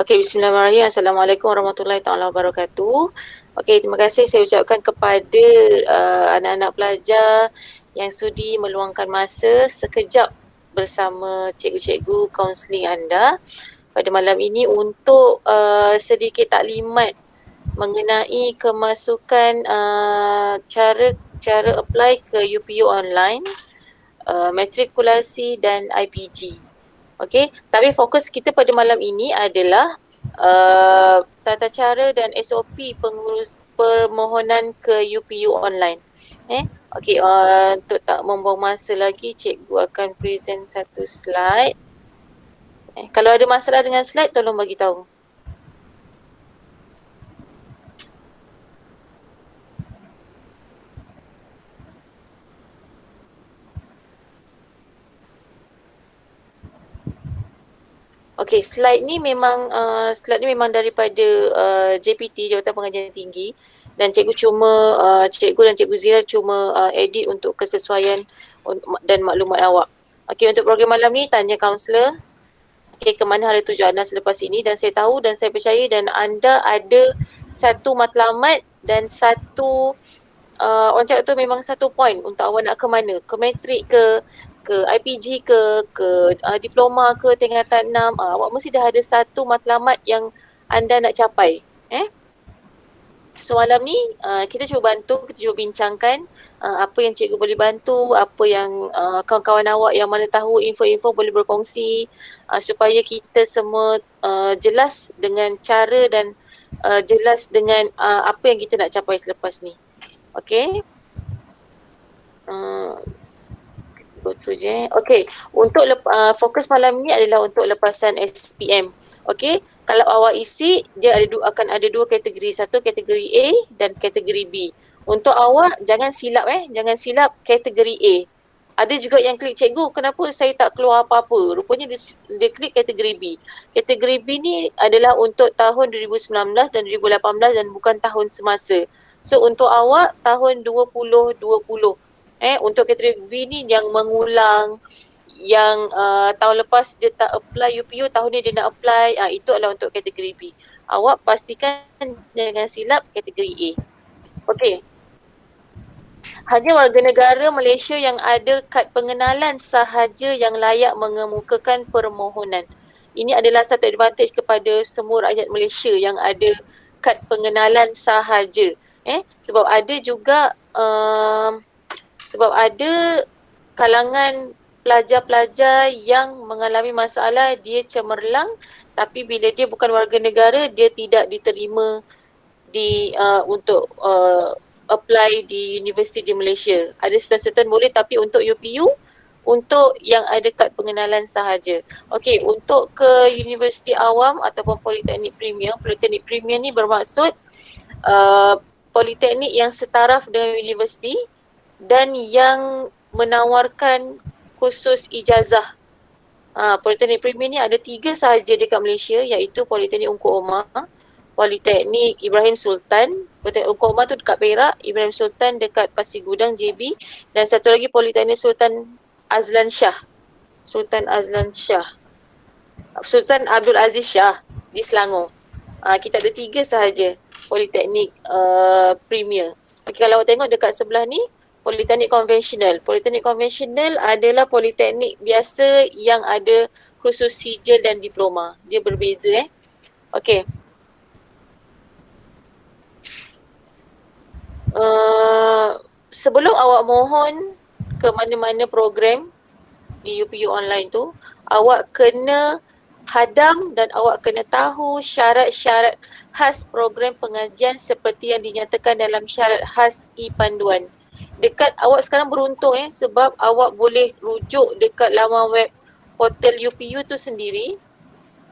Okey, bismillahirrahmanirrahim. Assalamualaikum warahmatullahi taala wabarakatuh. Okey, terima kasih saya ucapkan kepada anak-anak pelajar yang sudi meluangkan masa sekejap bersama cikgu-cikgu kaunseling anda pada malam ini untuk sedikit taklimat mengenai kemasukan cara apply ke UPU online, matrikulasi dan IPG. Okey, tapi fokus kita pada malam ini adalah tata cara dan SOP pengurus permohonan ke UPU online. Okey, untuk tak membuang masa lagi, cikgu akan present satu slide. Kalau ada masalah dengan slide, tolong bagi tahu. Okey, slide ni memang daripada JPT, Jabatan Pengajian Tinggi, dan cikgu dan cikgu Zira cuma edit untuk kesesuaian dan maklumat awak. Okey, untuk program malam ni tanya kaunselor ke mana hala tuju anda selepas ini, dan saya tahu dan saya percaya dan anda ada satu matlamat dan satu orang cakap tu memang satu point untuk awak nak ke mana, ke matrik ke IPG ke diploma ke tingkatan 6, awak mesti dah ada satu matlamat yang anda nak capai. So malam ni kita cuba bantu, kita cuba bincangkan apa yang cikgu boleh bantu, apa yang kawan-kawan awak yang mana tahu info-info boleh berkongsi supaya kita semua jelas dengan cara dan jelas dengan apa yang kita nak capai selepas ni. Okay. Go through je. Okay. Untuk fokus malam ni adalah untuk lepasan SPM. Okay. Kalau awak isi, dia akan ada dua kategori. Satu kategori A dan kategori B. Untuk awak, jangan silap kategori A. Ada juga yang klik cikgu, kenapa saya tak keluar apa-apa? Rupanya dia klik kategori B. Kategori B ni adalah untuk tahun 2019 dan 2018 dan bukan tahun semasa. So untuk awak, tahun 2020. Untuk kategori B ni yang mengulang, yang tahun lepas dia tak apply UPU, tahun ni dia nak apply, itu adalah untuk kategori B. Awak pastikan jangan silap kategori A. Okey. Hanya warga negara Malaysia yang ada kad pengenalan sahaja yang layak mengemukakan permohonan. Ini adalah satu advantage kepada semua rakyat Malaysia yang ada kad pengenalan sahaja. Sebab ada juga sebab ada kalangan pelajar-pelajar yang mengalami masalah, dia cemerlang, tapi bila dia bukan warga negara, dia tidak diterima untuk apply di universiti di Malaysia. Ada certain boleh, tapi untuk UPU, untuk yang ada kad pengenalan sahaja. Okey, untuk ke universiti awam ataupun politeknik premier ni bermaksud politeknik yang setaraf dengan universiti dan yang menawarkan khusus ijazah. Politeknik premier ni ada 3 sahaja dekat Malaysia, iaitu Politeknik Ungku Omar, Politeknik Ibrahim Sultan, Politeknik Ungku Omar tu dekat Perak, Ibrahim Sultan dekat Pasir Gudang JB, dan satu lagi Politeknik Sultan Abdul Aziz Shah di Selangor. Kita ada 3 sahaja Politeknik premier. Okay, kalau awak tengok dekat sebelah ni, Politeknik konvensional. Politeknik konvensional adalah politeknik biasa yang ada khusus sijil dan diploma. Dia berbeza. Okey. Sebelum awak mohon ke mana-mana program di UPU online tu, awak kena hadam dan awak kena tahu syarat-syarat khas program pengajian seperti yang dinyatakan dalam syarat khas e-panduan. Dekat awak sekarang beruntung sebab awak boleh rujuk dekat laman web hotel UPU tu sendiri.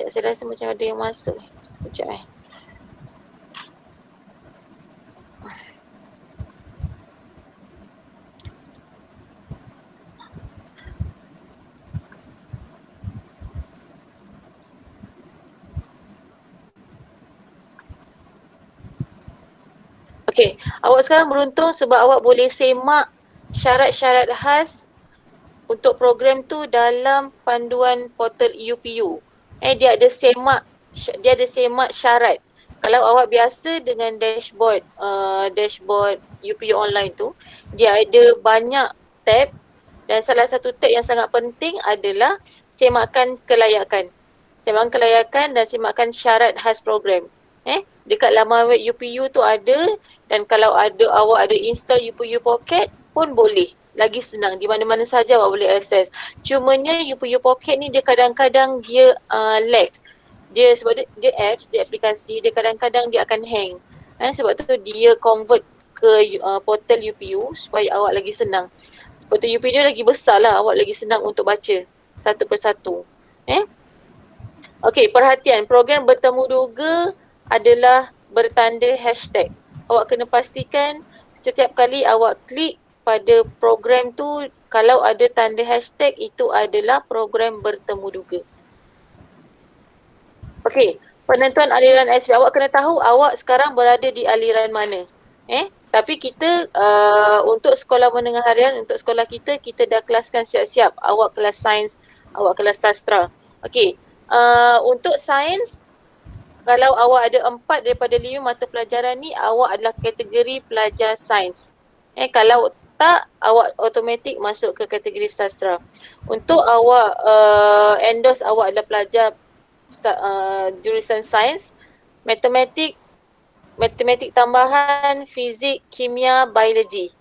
Saya rasa macam ada yang masuk. Sekejap Okey, awak sekarang beruntung sebab awak boleh semak syarat-syarat khas untuk program tu dalam panduan portal UPU. Dia ada semak dia ada semak syarat. Kalau awak biasa dengan dashboard UPU online tu, dia ada banyak tab dan salah satu tab yang sangat penting adalah semakan kelayakan. Semakan kelayakan dan semakan syarat khas program. Dekat laman web UPU tu ada, dan kalau awak ada install UPU Pocket pun boleh. Lagi senang, di mana-mana saja awak boleh akses. Cumanya UPU Pocket ni dia kadang-kadang dia lag. Dia sebab dia apps, dia aplikasi, dia kadang-kadang dia akan hang. Sebab tu dia convert ke portal UPU supaya awak lagi senang. Portal UPU dia lagi besar lah, awak lagi senang untuk baca satu persatu. Okey, perhatian, program bertemu duga adalah bertanda hashtag. Awak kena pastikan setiap kali awak klik pada program tu, kalau ada tanda hashtag, itu adalah program bertemu duga. Okey, penentuan aliran SP. Awak kena tahu awak sekarang berada di aliran mana. Tapi kita untuk sekolah menengah harian, untuk sekolah kita dah kelaskan siap-siap. Awak kelas sains, awak kelas sastra. Okey, untuk sains, kalau awak ada 4 daripada 5 mata pelajaran ni, awak adalah kategori pelajar sains. Kalau tak, awak automatik masuk ke kategori sastra. Untuk awak endorse awak adalah pelajar jurusan sains, matematik tambahan, fizik, kimia, biologi.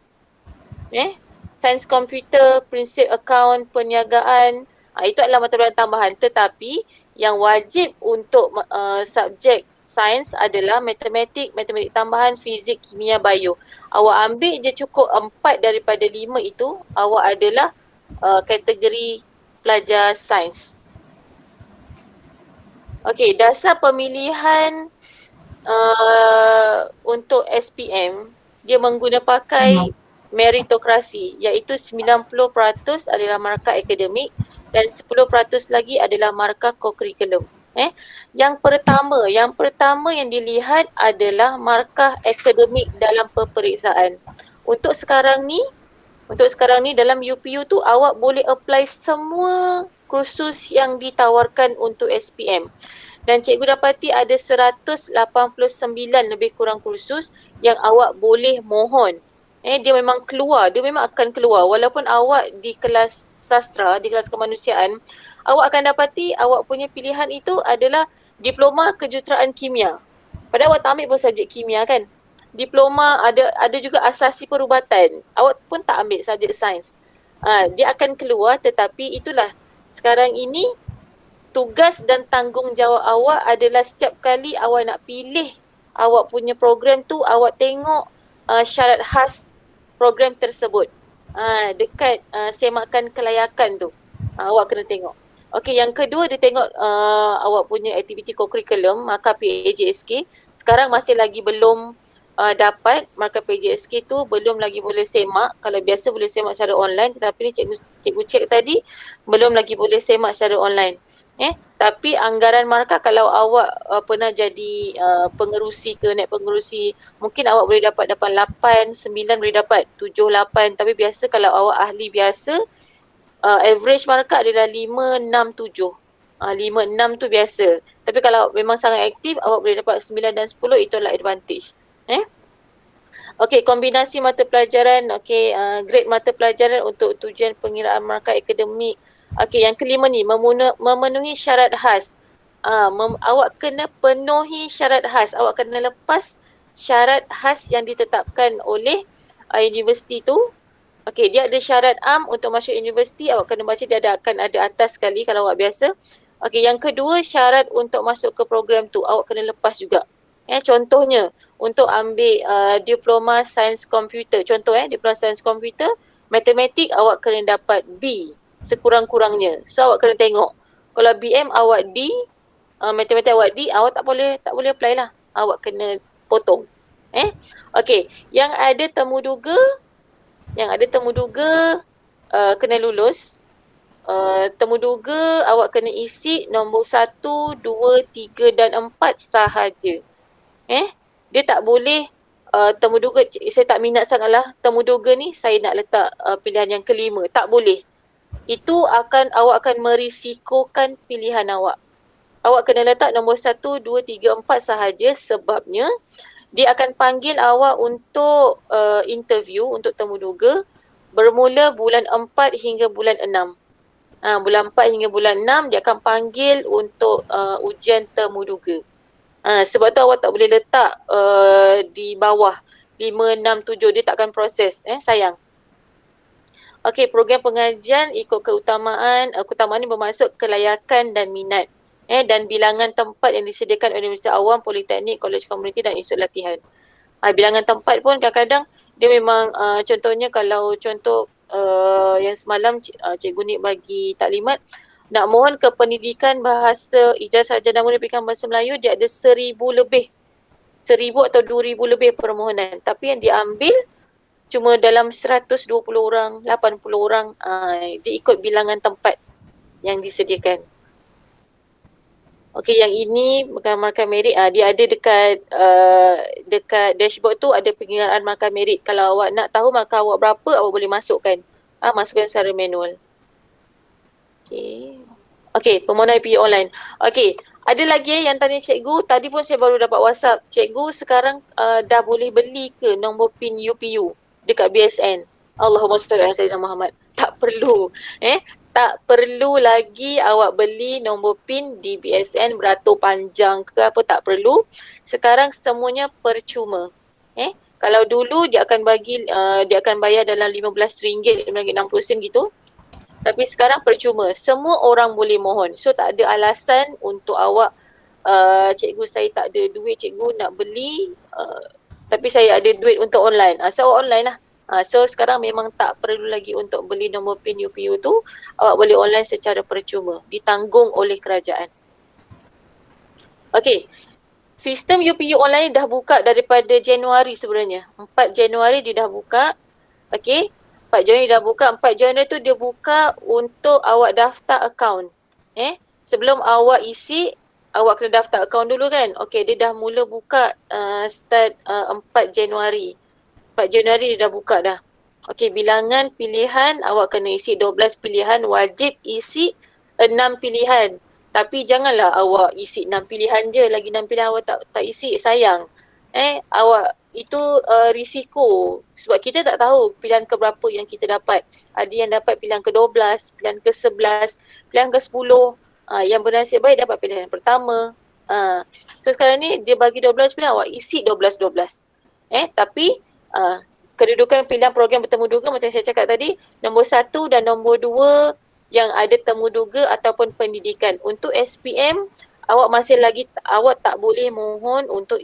Sains komputer, prinsip akaun, perniagaan, itu adalah mata pelajaran tambahan. Tetapi yang wajib untuk subjek sains adalah matematik tambahan, fizik, kimia, bio. Awak ambil je cukup 4 daripada 5 itu, awak adalah kategori pelajar sains. Okey, dasar pemilihan untuk SPM, dia pakai meritokrasi, iaitu 90% adalah markah akademik dan 10% lagi adalah markah co-curriculum. Yang pertama yang dilihat adalah markah akademik dalam peperiksaan. Untuk sekarang ni dalam UPU tu awak boleh apply semua kursus yang ditawarkan untuk SPM. Dan cikgu dapati ada 189 lebih kurang kursus yang awak boleh mohon. Dia memang akan keluar. Walaupun awak di kelas sastra, di kelas kemanusiaan, awak akan dapati awak punya pilihan itu adalah diploma kejuruteraan kimia. Padahal awak tak ambil pun subjek kimia kan. Diploma ada juga asasi perubatan. Awak pun tak ambil subjek sains. Dia akan keluar, tetapi itulah sekarang ini tugas dan tanggungjawab awak adalah setiap kali awak nak pilih awak punya program tu, awak tengok syarat khas program tersebut. Dekat semakan kelayakan tu, awak kena tengok. Okey, yang kedua dia tengok awak punya aktiviti co-curriculum, markah PAJSK. Sekarang masih lagi belum dapat markah PAJSK tu, belum lagi boleh semak. Kalau biasa boleh semak secara online, tetapi ni cikgu cek tadi belum lagi boleh semak secara online. Tapi anggaran markah, kalau awak pernah jadi pengerusi ke naik pengerusi, mungkin awak boleh dapat 8, 9 boleh dapat 7, 8. Tapi biasa kalau awak ahli biasa, average markah adalah 5, 6, 7. 5, 6 tu biasa. Tapi kalau memang sangat aktif, awak boleh dapat 9 dan 10, itu adalah advantage. Okey, kombinasi mata pelajaran, grade mata pelajaran untuk tujuan pengiraan markah akademik. Okey, yang kelima ni, memenuhi syarat khas. Awak kena penuhi syarat khas. Awak kena lepas syarat khas yang ditetapkan oleh universiti tu. Okey, dia ada syarat untuk masuk universiti. Awak kena baca, dia akan ada atas sekali kalau awak biasa. Okey, yang kedua, syarat untuk masuk ke program tu, awak kena lepas juga. Contohnya, untuk ambil diploma sains komputer. Diploma sains komputer, matematik awak kena dapat B sekurang-kurangnya. So awak kena tengok. Kalau BM awak D, matematik awak D, awak tak boleh apply lah. Awak kena potong. Okey, yang ada temu duga kena lulus. Temu duga awak kena isi nombor 1, 2, 3 dan 4 sahaja. Dia tak boleh temu duga, saya tak minat sangatlah temu duga ni, saya nak letak pilihan yang kelima. Tak boleh. Itu awak akan merisikokan pilihan awak. awak kena letak nombor 1, 2, 3, 4 sahaja sebabnya dia akan panggil awak untuk interview, untuk temuduga bermula bulan 4 hingga bulan 6. Bulan 4 hingga bulan 6 dia akan panggil untuk ujian temuduga. Sebab tu awak tak boleh letak di bawah 5, 6, 7, dia takkan proses. Sayang. Okey, program pengajian ikut keutamaan. Keutamaan ini bermaksud kelayakan dan minat. Dan bilangan tempat yang disediakan oleh Universiti Awam, Politeknik, Kolej Komuniti dan Institut Latihan. Bilangan tempat pun kadang-kadang dia memang contohnya kalau contoh yang semalam Cikgu Nik bagi taklimat, nak mohon ke pendidikan bahasa ijazah sarjana mulia pendidikan bahasa Melayu, dia ada 1,000 lebih. 1,000 atau 2,000 lebih permohonan. Tapi yang diambil cuma dalam 120 orang, 80 orang. Dia ikut bilangan tempat yang disediakan. Okey, yang ini markah merit. Dia ada dekat dashboard tu ada pengiraan markah merit. Kalau awak nak tahu markah awak berapa, awak boleh masukkan. Masukkan secara manual. Okey, permohonan IPU online. Okey, ada lagi yang tanya cikgu, tadi pun saya baru dapat WhatsApp. Cikgu sekarang dah boleh beli ke nombor PIN UPU dekat BSN? Allahumma salli ala sayyidina Muhammad. Tak perlu. Tak perlu lagi awak beli nombor PIN di BSN beratur panjang ke apa, tak perlu. Sekarang semuanya percuma. Kalau dulu dia akan bagi dia akan bayar dalam RM15, RM60 gitu. Tapi sekarang percuma. Semua orang boleh mohon. So tak ada alasan untuk awak, cikgu saya tak ada duit, cikgu nak beli tapi saya ada duit untuk online. So awak online lah. So sekarang memang tak perlu lagi untuk beli nombor PIN UPU tu. Awak boleh online secara percuma. Ditanggung oleh kerajaan. Okey. Sistem UPU online dah buka daripada Januari sebenarnya. 4 Januari dia dah buka. Okey. 4 Januari dah buka. 4 Januari tu dia buka untuk awak daftar akaun. Sebelum awak isi, awak kena daftar akaun dulu kan. Okey, dia dah mula buka start 4 Januari. 4 Januari dia dah buka dah. Okey, bilangan pilihan awak kena isi 12 pilihan. Wajib isi 6 pilihan. Tapi janganlah awak isi 6 pilihan je. Lagi 6 pilihan awak tak isi, sayang. Awak itu risiko sebab kita tak tahu pilihan ke berapa yang kita dapat. Ada yang dapat pilihan ke-12, pilihan ke-11, pilihan ke-10. Yang bernasib baik dapat pilihan pertama. So sekarang ni dia bagi 12 pilihan, awak isi 12-12. Tapi kedudukan pilihan program bertemuduga macam saya cakap tadi, nombor 1 dan nombor 2 yang ada temuduga ataupun pendidikan. Untuk SPM, awak tak boleh mohon untuk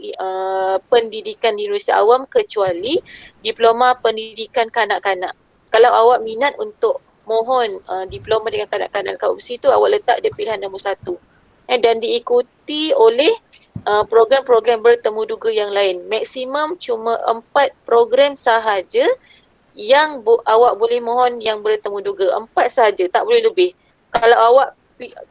pendidikan di Universiti Awam kecuali diploma pendidikan kanak-kanak. Kalau awak minat untuk mohon diploma dengan kanak-kanak kat UPSI tu, awak letak dia pilihan nombor 1. Dan diikuti oleh program-program bertemuduga yang lain. Maksimum cuma 4 program sahaja yang awak boleh mohon yang bertemuduga. 4 sahaja, tak boleh lebih. Kalau awak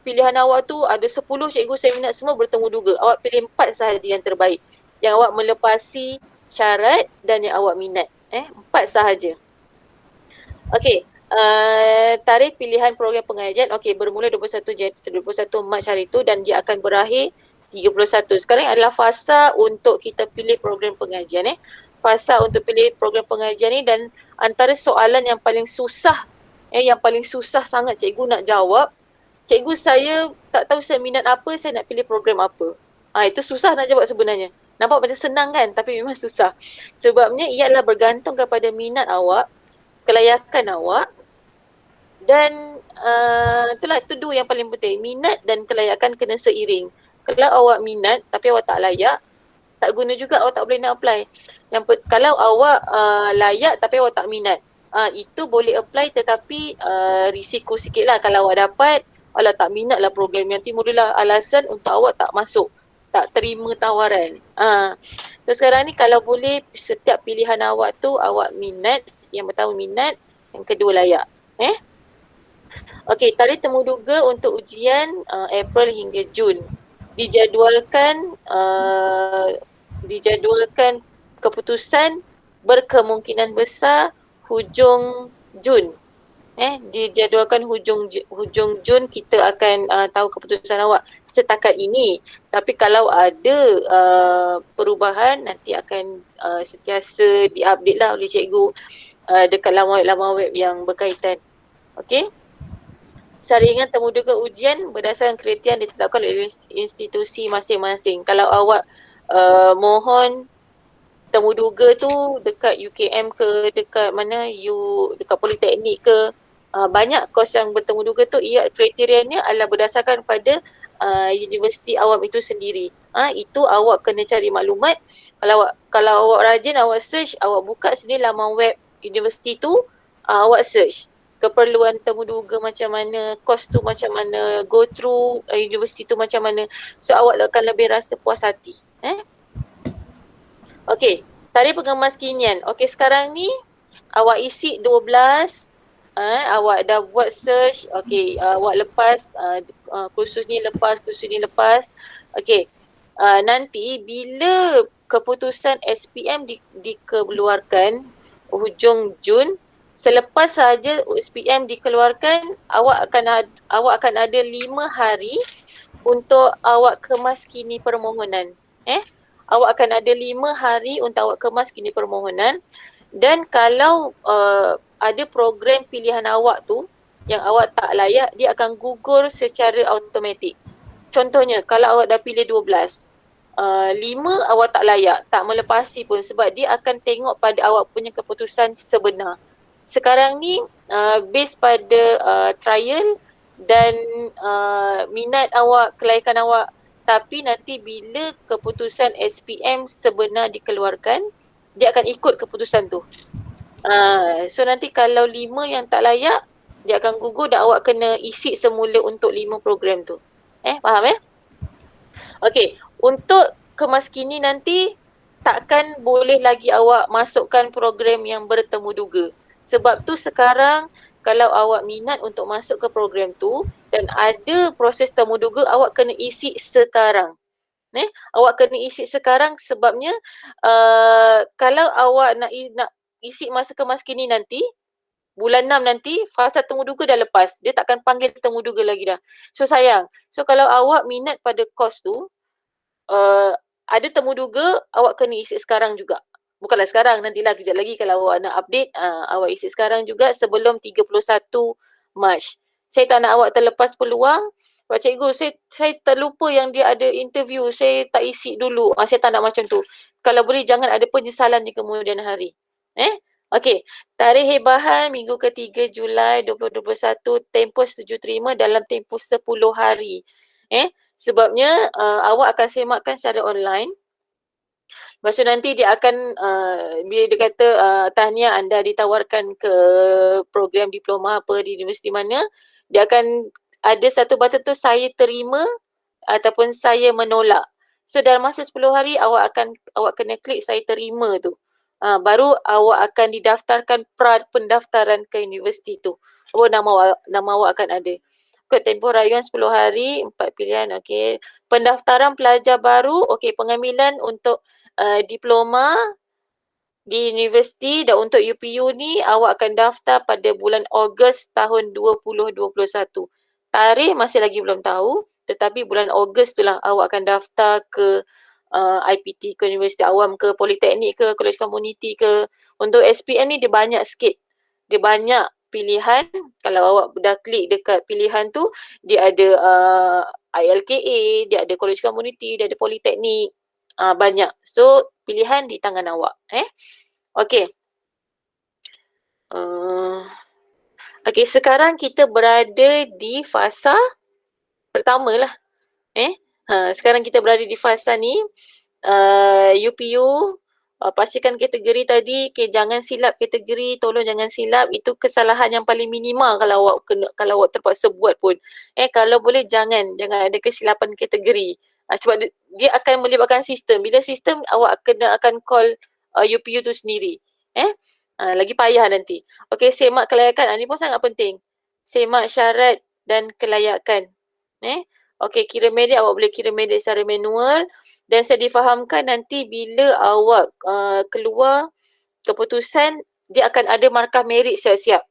pilihan awak tu ada 10 cikgu saya minat semua bertemuduga, awak pilih 4 sahaja yang terbaik, yang awak melepasi syarat dan yang awak minat. 4 sahaja. Okey, tarikh pilihan program pengajian bermula 21 Mac hari tu dan dia akan berakhir 31. Sekarang adalah fasa untuk kita pilih program pengajian. Fasa untuk pilih program pengajian ni, dan antara soalan yang paling susah yang paling susah sangat cikgu nak jawab, cikgu saya tak tahu saya minat apa, saya nak pilih program apa. Itu susah nak jawab sebenarnya. Nampak macam senang kan, tapi memang susah. Sebabnya ia adalah bergantung kepada minat awak, kelayakan awak dan itu dua yang paling penting. Minat dan kelayakan kena seiring. Kalau awak minat tapi awak tak layak, tak guna juga, awak tak boleh nak apply. Kalau awak layak tapi awak tak minat, itu boleh apply tetapi risiko sikit lah. Kalau awak dapat, alah tak minat lah program, nanti mulalah alasan untuk awak tak masuk, tak terima tawaran. So sekarang ni kalau boleh setiap pilihan awak tu awak minat. Yang pertama minat, yang kedua layak. Okey, tarikh temuduga untuk ujian April hingga Jun. Dijadwalkan keputusan berkemungkinan besar hujung Jun. Dijadualkan hujung Jun kita akan tahu keputusan awak setakat ini. Tapi kalau ada perubahan nanti akan sentiasa diupdate lah oleh cikgu dekat laman web yang berkaitan. Okey. Saringan temuduga ujian berdasarkan kriteria ditetapkan oleh institusi masing-masing. Kalau awak mohon temuduga tu dekat UKM ke, dekat mana dekat Politeknik ke, banyak kos yang bertemuduga tu ia kriterianya adalah berdasarkan pada universiti awam itu sendiri. Itu awak kena cari maklumat. Kalau awak rajin, awak search, awak buka sendiri laman web universiti tu, awak search keperluan temuduga macam mana, kos tu macam mana, go through universiti tu macam mana. So awak akan lebih rasa puas hati. Okey, tarikh pengemas kinian. Okey, sekarang ni awak isi 12, awak dah buat search, okey, awak lepas kursus ni lepas. Okey, nanti bila keputusan SPM dikeluarkan hujung Jun, selepas saja SPM dikeluarkan, awak akan ada 5 hari untuk awak kemaskini permohonan. Awak akan ada 5 hari untuk awak kemaskini permohonan, dan kalau ada program pilihan awak tu yang awak tak layak, dia akan gugur secara automatik. Contohnya kalau awak dah pilih 12, 5 awak tak layak, tak melepasi pun sebab dia akan tengok pada awak punya keputusan sebenar. Sekarang ni based pada trial dan minat awak, kelayakan awak, tapi nanti bila keputusan SPM sebenar dikeluarkan, dia akan ikut keputusan tu. So nanti kalau 5 yang tak layak, dia akan gugur dan awak kena isi semula untuk 5 program tu. Faham Okey, untuk kemaskini nanti takkan boleh lagi awak masukkan program yang bertemuduga. Sebab tu sekarang kalau awak minat untuk masuk ke program tu dan ada proses temuduga, awak kena isi sekarang. Awak kena isi sekarang sebabnya kalau awak nak isi masa kemaskini nanti, bulan 6 nanti, fasa temuduga dah lepas. Dia takkan panggil temuduga lagi dah. So sayang. So kalau awak minat pada kos tu, ada temuduga, awak kena isi sekarang juga. Bukanlah sekarang, nantilah kejap lagi kalau awak nak update, awak isi sekarang juga sebelum 31 Mac. Saya tak nak awak terlepas peluang. Pak Cikgu, saya terlupa yang dia ada interview, saya tak isi dulu. Saya tak nak macam tu. Kalau boleh jangan ada penyesalan di kemudian hari. Okey, tarikh hebahan minggu ke-3 Julai 2021, tempoh setuju terima dalam tempoh 10 hari. Sebabnya awak akan semakkan secara online. Lepas tu nanti dia akan, bila dia kata tahniah anda ditawarkan ke program diploma apa di universiti mana, dia akan ada satu button tu, saya terima ataupun saya menolak. So dalam masa 10 hari awak kena klik saya terima tu. Baru awak akan didaftarkan pendaftaran ke universiti tu. Nama awak akan ada. Tempoh rayuan 10 hari, 4 pilihan. Okey. Pendaftaran pelajar baru, okey, pengambilan untuk diploma di universiti dan untuk UPU ni awak akan daftar pada bulan Ogos tahun 2021. Tarikh masih lagi belum tahu, tetapi bulan Ogos tu lah awak akan daftar ke IPT ke Universiti Awam ke Politeknik ke Kolej Komuniti ke. Untuk SPM ni dia banyak sikit. Dia banyak pilihan. Kalau awak dah klik dekat pilihan tu, dia ada ILKA, dia ada Kolej Komuniti, dia ada Politeknik. Banyak. So pilihan di tangan awak. Okey. Okey, sekarang kita berada di fasa pertama lah. Sekarang kita berada di fasa ni. UPU, pastikan kategori tadi, jangan silap kategori, tolong jangan silap. Itu kesalahan yang paling minima kalau awak terpaksa buat pun. Kalau boleh jangan ada kesilapan kategori. Sebab dia akan melibatkan sistem. Bila sistem, awak akan call UPU tu sendiri. Lagi payah nanti. Okey, semak kelayakan. Ini pun sangat penting. Semak syarat dan kelayakan. Okey, kira merit, awak boleh kira merit secara manual. Dan saya difahamkan nanti bila awak keluar keputusan, dia akan ada markah merit siap-siap.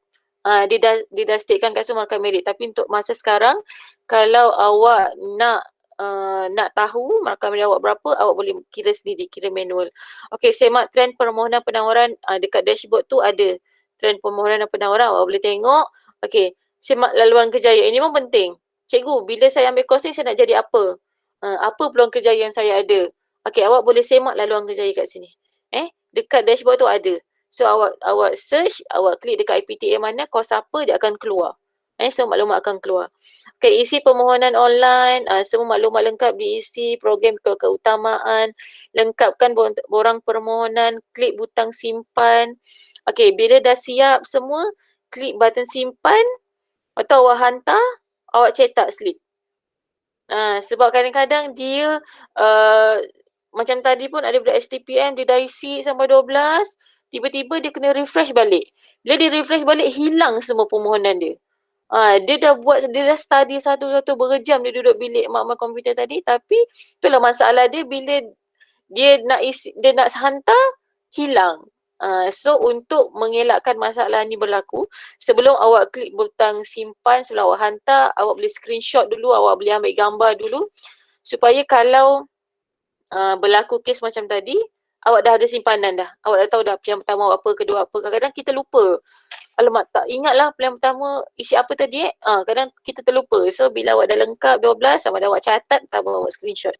Dia dah statekan kat semua markah merit. Tapi untuk masa sekarang, kalau awak nak tahu markah merit awak berapa, awak boleh kira sendiri, kira manual. Okey, semak trend permohonan penawaran dekat dashboard tu ada trend permohonan dan penawaran, awak boleh tengok. Okey, semak laluan kerjaya. Ini pun penting. Cikgu, bila saya ambil course ni saya nak jadi apa? Apa peluang kerjaya yang saya ada? Okey, awak boleh semak laluan kerjaya kat sini. Dekat dashboard tu ada. So awak search, awak klik dekat IPTA mana, course apa, dia akan keluar. So maklumat akan keluar. Okay, isi permohonan online, semua maklumat lengkap diisi, program keutamaan, lengkapkan borang permohonan, klik butang simpan. Okay, bila dah siap semua, klik button simpan atau awak hantar, awak cetak slip. Sebab kadang-kadang dia macam tadi pun ada budak STPM, dia dah isi sampai 12, tiba-tiba dia kena refresh balik. Bila dia refresh balik, hilang semua permohonan dia. Dia dah study satu-satu berjam dia duduk bilik mak-mak komputer tadi, tapi itulah masalah dia bila dia nak hantar, hilang. So untuk mengelakkan masalah ni berlaku, sebelum awak klik butang simpan, sebelum awak hantar, awak boleh screenshot dulu, awak boleh ambil gambar dulu supaya kalau berlaku kes macam tadi, awak dah ada simpanan dah. Awak dah tahu dah pilihan pertama awak apa, kedua apa. Kadang-kadang kita lupa. Alamak, tak ingatlah pilihan pertama isi apa tadi kadang kita terlupa. So bila awak dah lengkap 12, sama ada awak catat atau awak screenshot.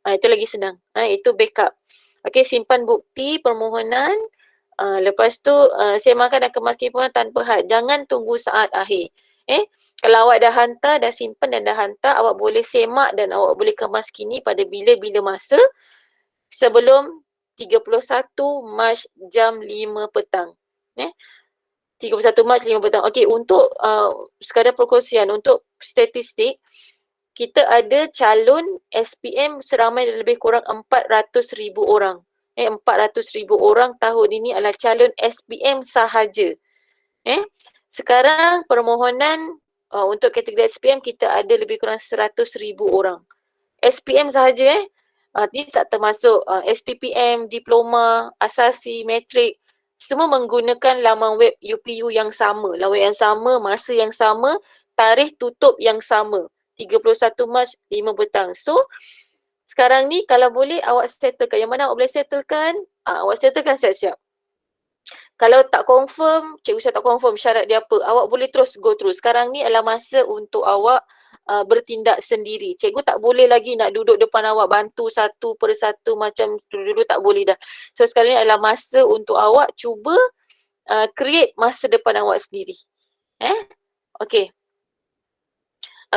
Itu lagi senang. Itu backup. Okey, simpan bukti permohonan. Lepas tu semakan dan kemas permohonan tanpa had. Jangan tunggu saat akhir. Kalau awak dah hantar, dah simpan dan dah hantar, awak boleh semak dan awak boleh kemas kini pada bila-bila masa sebelum 31 Mac jam 5 petang. 31 Mac 5 petang. Okey, untuk sekadar perkongsian, untuk statistik, kita ada calon SPM seramai lebih kurang 400,000 orang. 400,000 orang tahun ini adalah calon SPM sahaja. Sekarang permohonan untuk kategori SPM kita ada lebih kurang 100,000 orang. SPM sahaja ini tak termasuk STPM, diploma, asasi, matrik, semua menggunakan laman web UPU yang sama, laman yang sama, masa yang sama, tarikh tutup yang sama, 31 Mac 5 petang. So sekarang ni kalau boleh awak settlekan, yang mana awak boleh settlekan, awak settlekan siap-siap. Kalau tak confirm, cikgu saya tak confirm syarat dia apa, awak boleh terus go through. Sekarang ni adalah masa untuk awak bertindak sendiri. Cikgu tak boleh lagi nak duduk depan awak bantu satu persatu macam dulu tak boleh dah. So sekarang ni adalah masa untuk awak cuba create masa depan awak sendiri. Okey.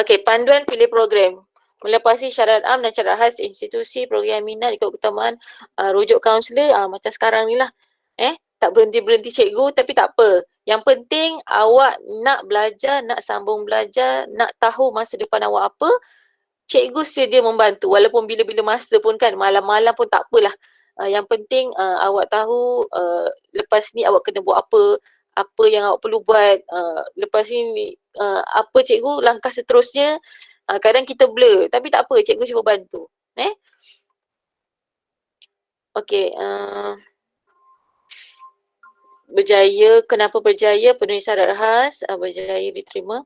Okey, panduan pilih program. Melepasi syarat am dan syarat khas institusi, program minat, ikut keutamaan, rujuk kaunselor, macam sekarang ni lah. Tak berhenti-berhenti cikgu, tapi tak apa. Yang penting awak nak belajar, nak sambung belajar, nak tahu masa depan awak apa, cikgu sedia membantu. Walaupun bila-bila masa pun kan, malam-malam pun tak apalah. Yang penting awak tahu lepas ni awak kena buat apa yang awak perlu buat. Lepas ni apa cikgu langkah seterusnya. Kadang kita blur, tapi tak apa, cikgu cuba bantu. Okey, berjaya, kenapa berjaya? Penuhi syarat khas, berjaya diterima.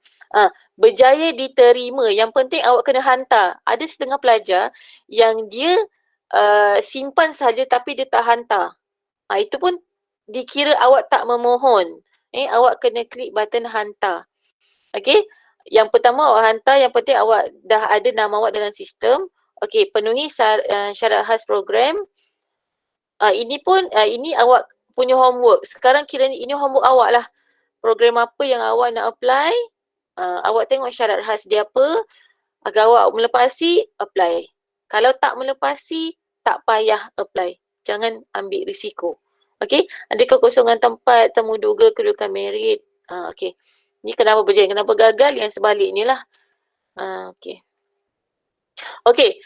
Berjaya diterima, yang penting awak kena hantar. Ada setengah pelajar yang dia simpan saja tapi dia tak hantar. Itu pun dikira awak tak memohon. Awak kena klik button hantar. Okey, yang pertama awak hantar, yang penting awak dah ada nama awak dalam sistem. Okey, penuhi syarat khas program. Ini pun ini awak punya homework. Sekarang kiranya ini homework awak lah. Program apa yang awak nak apply, awak tengok syarat khas dia apa, agar awak melepasi, apply. Kalau tak melepasi, tak payah apply. Jangan ambil risiko. Okey, ada kekosongan tempat, temu duga, kedudukan merit. Okey. Ni kenapa berjaya, kenapa gagal, yang sebaliknya lah. Okey. Okey,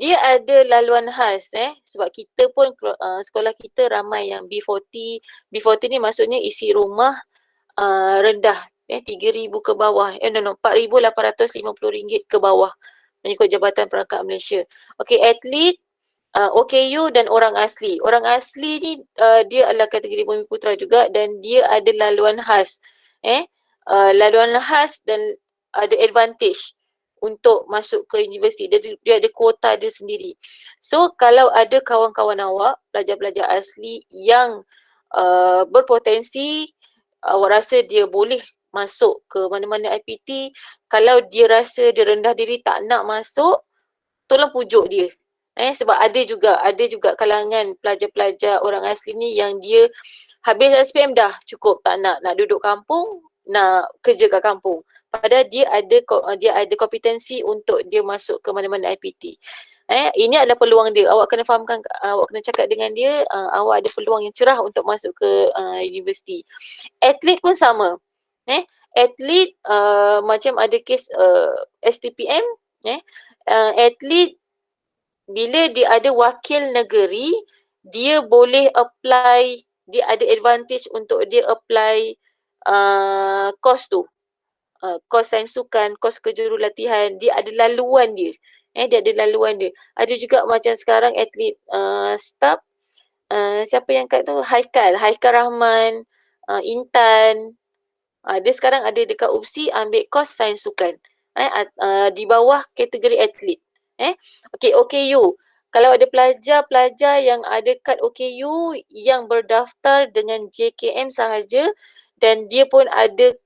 dia ada laluan khas sebab kita pun sekolah kita ramai yang B40. B40 ni maksudnya isi rumah rendah 3,000 ke bawah. No, RM4,850 ke bawah mengikut Jabatan Perangkat Malaysia. Okey, atlet, OKU dan orang asli. Orang asli ni dia adalah kategori Bumi Putra juga dan dia ada laluan khas. Laluan khas dan ada advantage untuk masuk ke universiti. Dia ada kuota dia sendiri. So kalau ada kawan-kawan awak, pelajar-pelajar asli yang berpotensi, awak rasa dia boleh masuk ke mana-mana IPT, kalau dia rasa dia rendah diri tak nak masuk, tolong pujuk dia. Sebab ada juga kalangan pelajar-pelajar orang asli ni yang dia habis SPM dah cukup, tak nak duduk kampung, nak kerja kat kampung. Padahal dia ada kompetensi untuk dia masuk ke mana-mana IPT. Ini adalah peluang dia. Awak kena fahamkan, awak kena cakap dengan dia, awak ada peluang yang cerah untuk masuk ke universiti. Atlet pun sama. Atlet macam ada kes STPM, atlet bila dia ada wakil negeri, dia boleh apply, dia ada advantage untuk dia apply kos tu. Kos sains sukan, kos kejurulatihan, dia ada laluan dia. Dia ada laluan dia. Ada juga macam sekarang atlet staff, siapa yang kat tu? Haikal Rahman, Intan. Dia sekarang ada dekat UPSI ambil kos sains sukan. Di bawah kategori atlet. Okey, OKU. Kalau ada pelajar-pelajar yang ada kad OKU yang berdaftar dengan JKM sahaja dan dia pun ada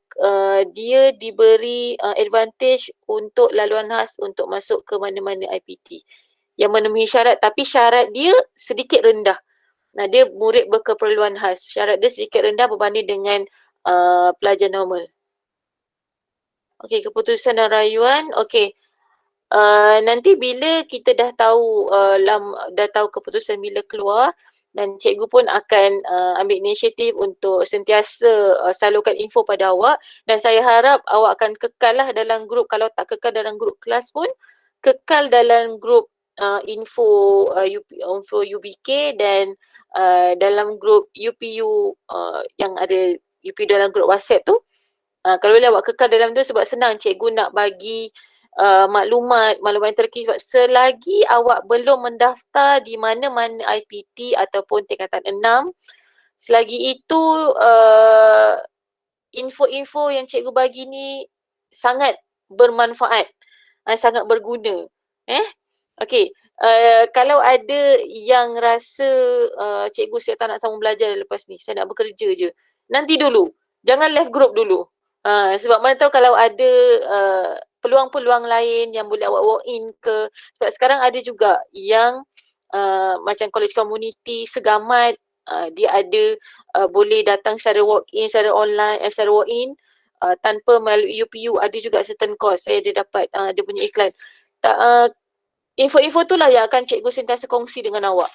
dia diberi advantage untuk laluan khas untuk masuk ke mana-mana IPT yang memenuhi syarat, tapi syarat dia sedikit rendah. Dia murid berkeperluan khas. Syarat dia sedikit rendah berbanding dengan pelajar normal. Okey, keputusan dan rayuan. Okey. Nanti bila kita dah tahu keputusan bila keluar, dan cikgu pun akan ambil inisiatif untuk sentiasa salurkan info pada awak, dan saya harap awak akan kekal lah dalam grup. Kalau tak kekal dalam grup kelas pun, kekal dalam grup info UBK dan dalam grup UPU yang ada UPU dalam grup WhatsApp tu. Kalau boleh awak kekal dalam tu, sebab senang cikgu nak bagi maklumat yang terkini. Sebab selagi awak belum mendaftar di mana-mana IPT ataupun tingkatan 6, selagi itu info-info yang cikgu bagi ni sangat bermanfaat, sangat berguna. Okey, kalau ada yang rasa cikgu saya tak nak sambung belajar lepas ni, saya nak bekerja je, nanti dulu, jangan left group dulu. Sebab mana tahu kalau ada peluang-peluang lain yang boleh awak walk in ke. Sebab sekarang ada juga yang macam college community Segamat, dia ada boleh datang secara walk in, secara online, secara walk in tanpa melalui UPU. Ada juga certain course, saya ada dapat dia punya iklan. Info-info tu lah yang akan cikgu sentiasa kongsi dengan awak.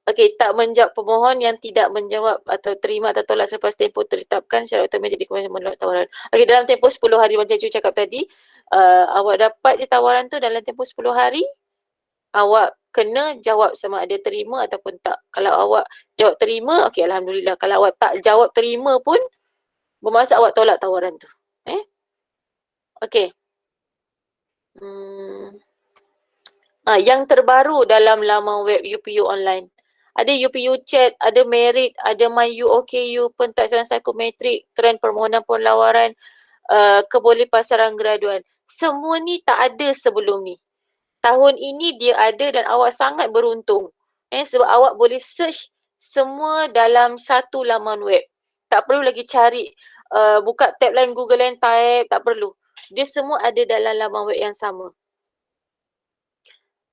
Okey, tak menjawab pemohon yang tidak menjawab atau terima atau tolak selepas tempoh ditetapkan secara automatik di Kementerian menolak tawaran. Okey, dalam tempoh 10 hari macam cikgu cakap tadi, awak dapat je tawaran tu dalam tempoh 10 hari, awak kena jawab sama ada terima ataupun tak. Kalau awak jawab terima, okey, alhamdulillah. Kalau awak tak jawab terima pun, bermaksud awak tolak tawaran tu. Okey. Yang terbaru dalam laman web UPU online. Ada UPU Chat, ada Merit, ada MyUOKU, pentaksaan psikometrik, trend permohonan penlawaran, keboleh pasaran graduan. Semua ni tak ada sebelum ni. Tahun ini dia ada dan awak sangat beruntung. Sebab awak boleh search semua dalam satu laman web. Tak perlu lagi cari, buka tab lain, Google lain, type, tak perlu. Dia semua ada dalam laman web yang sama.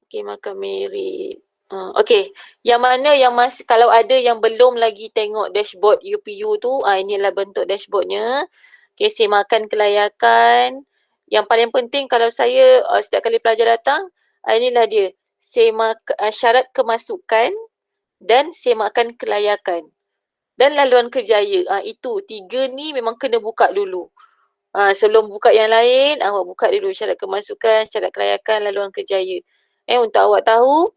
Okey, maka Merit. Okey, yang mana yang masih, kalau ada yang belum lagi tengok dashboard UPU tu, inilah bentuk dashboardnya. Okey, semakan kelayakan. Yang paling penting kalau saya setiap kali pelajar datang, inilah dia. Syarat kemasukan dan semakan kelayakan. Dan laluan kerjaya. Itu 3 ni memang kena buka dulu. Sebelum buka yang lain, awak buka dulu syarat kemasukan, syarat kelayakan, laluan kerjaya. Untuk awak tahu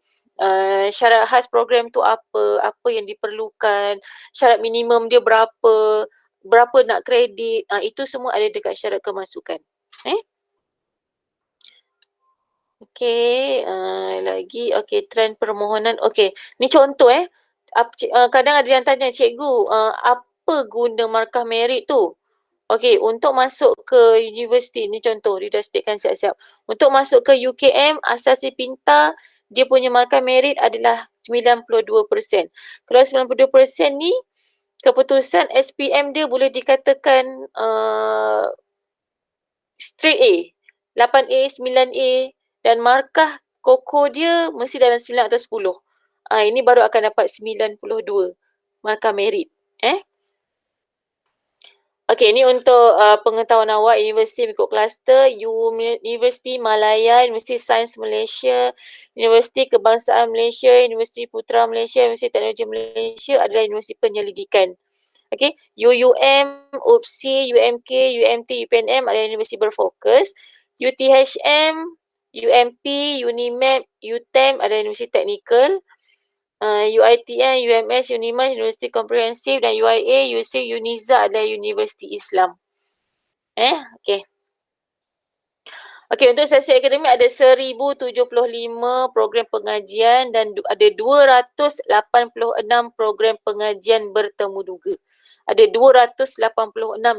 syarat khas program tu apa yang diperlukan, syarat minimum dia berapa nak kredit, itu semua ada dekat syarat kemasukan. Okey, lagi trend permohonan. Okey, ni contoh kadang ada yang tanya, cikgu, apa guna markah merit tu? Okey, untuk masuk ke universiti, ni contoh, dia dah statekan siap-siap. Untuk masuk ke UKM, asasi pintar, dia punya markah merit adalah 92%. Kalau 92% ni, keputusan SPM dia boleh dikatakan straight A. 8A, 9A dan markah koko dia mesti dalam 9 atau 10. Ini baru akan dapat 92 markah merit. Okey, ni untuk pengetahuan awak, universiti mengikut kluster, Universiti Malaya, Universiti Sains Malaysia, Universiti Kebangsaan Malaysia, Universiti Putra Malaysia, Universiti Teknologi Malaysia adalah universiti penyelidikan. Okey, UUM, UPSI, UMK, UMT, UPNM adalah universiti berfokus. UTHM, UMP, UNIMEP, UTEM adalah universiti teknikal. UITM, UMS, Unimas, Universiti Komprehensif dan UIA, USIM, UNIZA adalah Universiti Islam. Okey. Okey, untuk sesi akademik ada 1075 program pengajian dan ada 286 program pengajian bertemu duga. Ada 286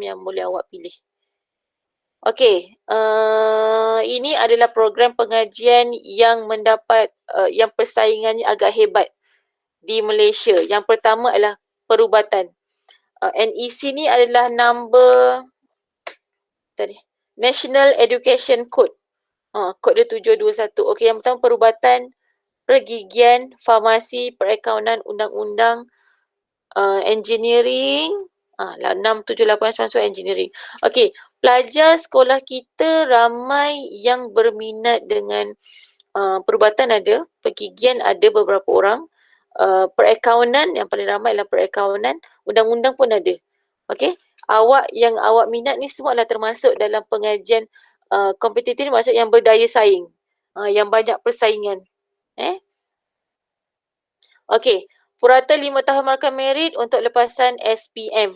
yang boleh awak pilih. Okey, ini adalah program pengajian yang mendapat yang persaingannya agak hebat di Malaysia. Yang pertama adalah perubatan. NEC ni adalah number National Education Code. Kod dia 721. Okey, yang pertama perubatan, pergigian, farmasi, perakaunan, undang-undang, engineering. 6, 7, 8, 9, 10 engineering. Okey, pelajar sekolah kita ramai yang berminat dengan perubatan ada, pergigian ada beberapa orang, perakaunan yang paling ramai adalah perakaunan, undang-undang pun ada. Okey, yang awak minat ni semua adalah termasuk dalam pengajian kompetitif, maksud yang berdaya saing, yang banyak persaingan. Okey, purata 5 tahun markah merit untuk lepasan SPM.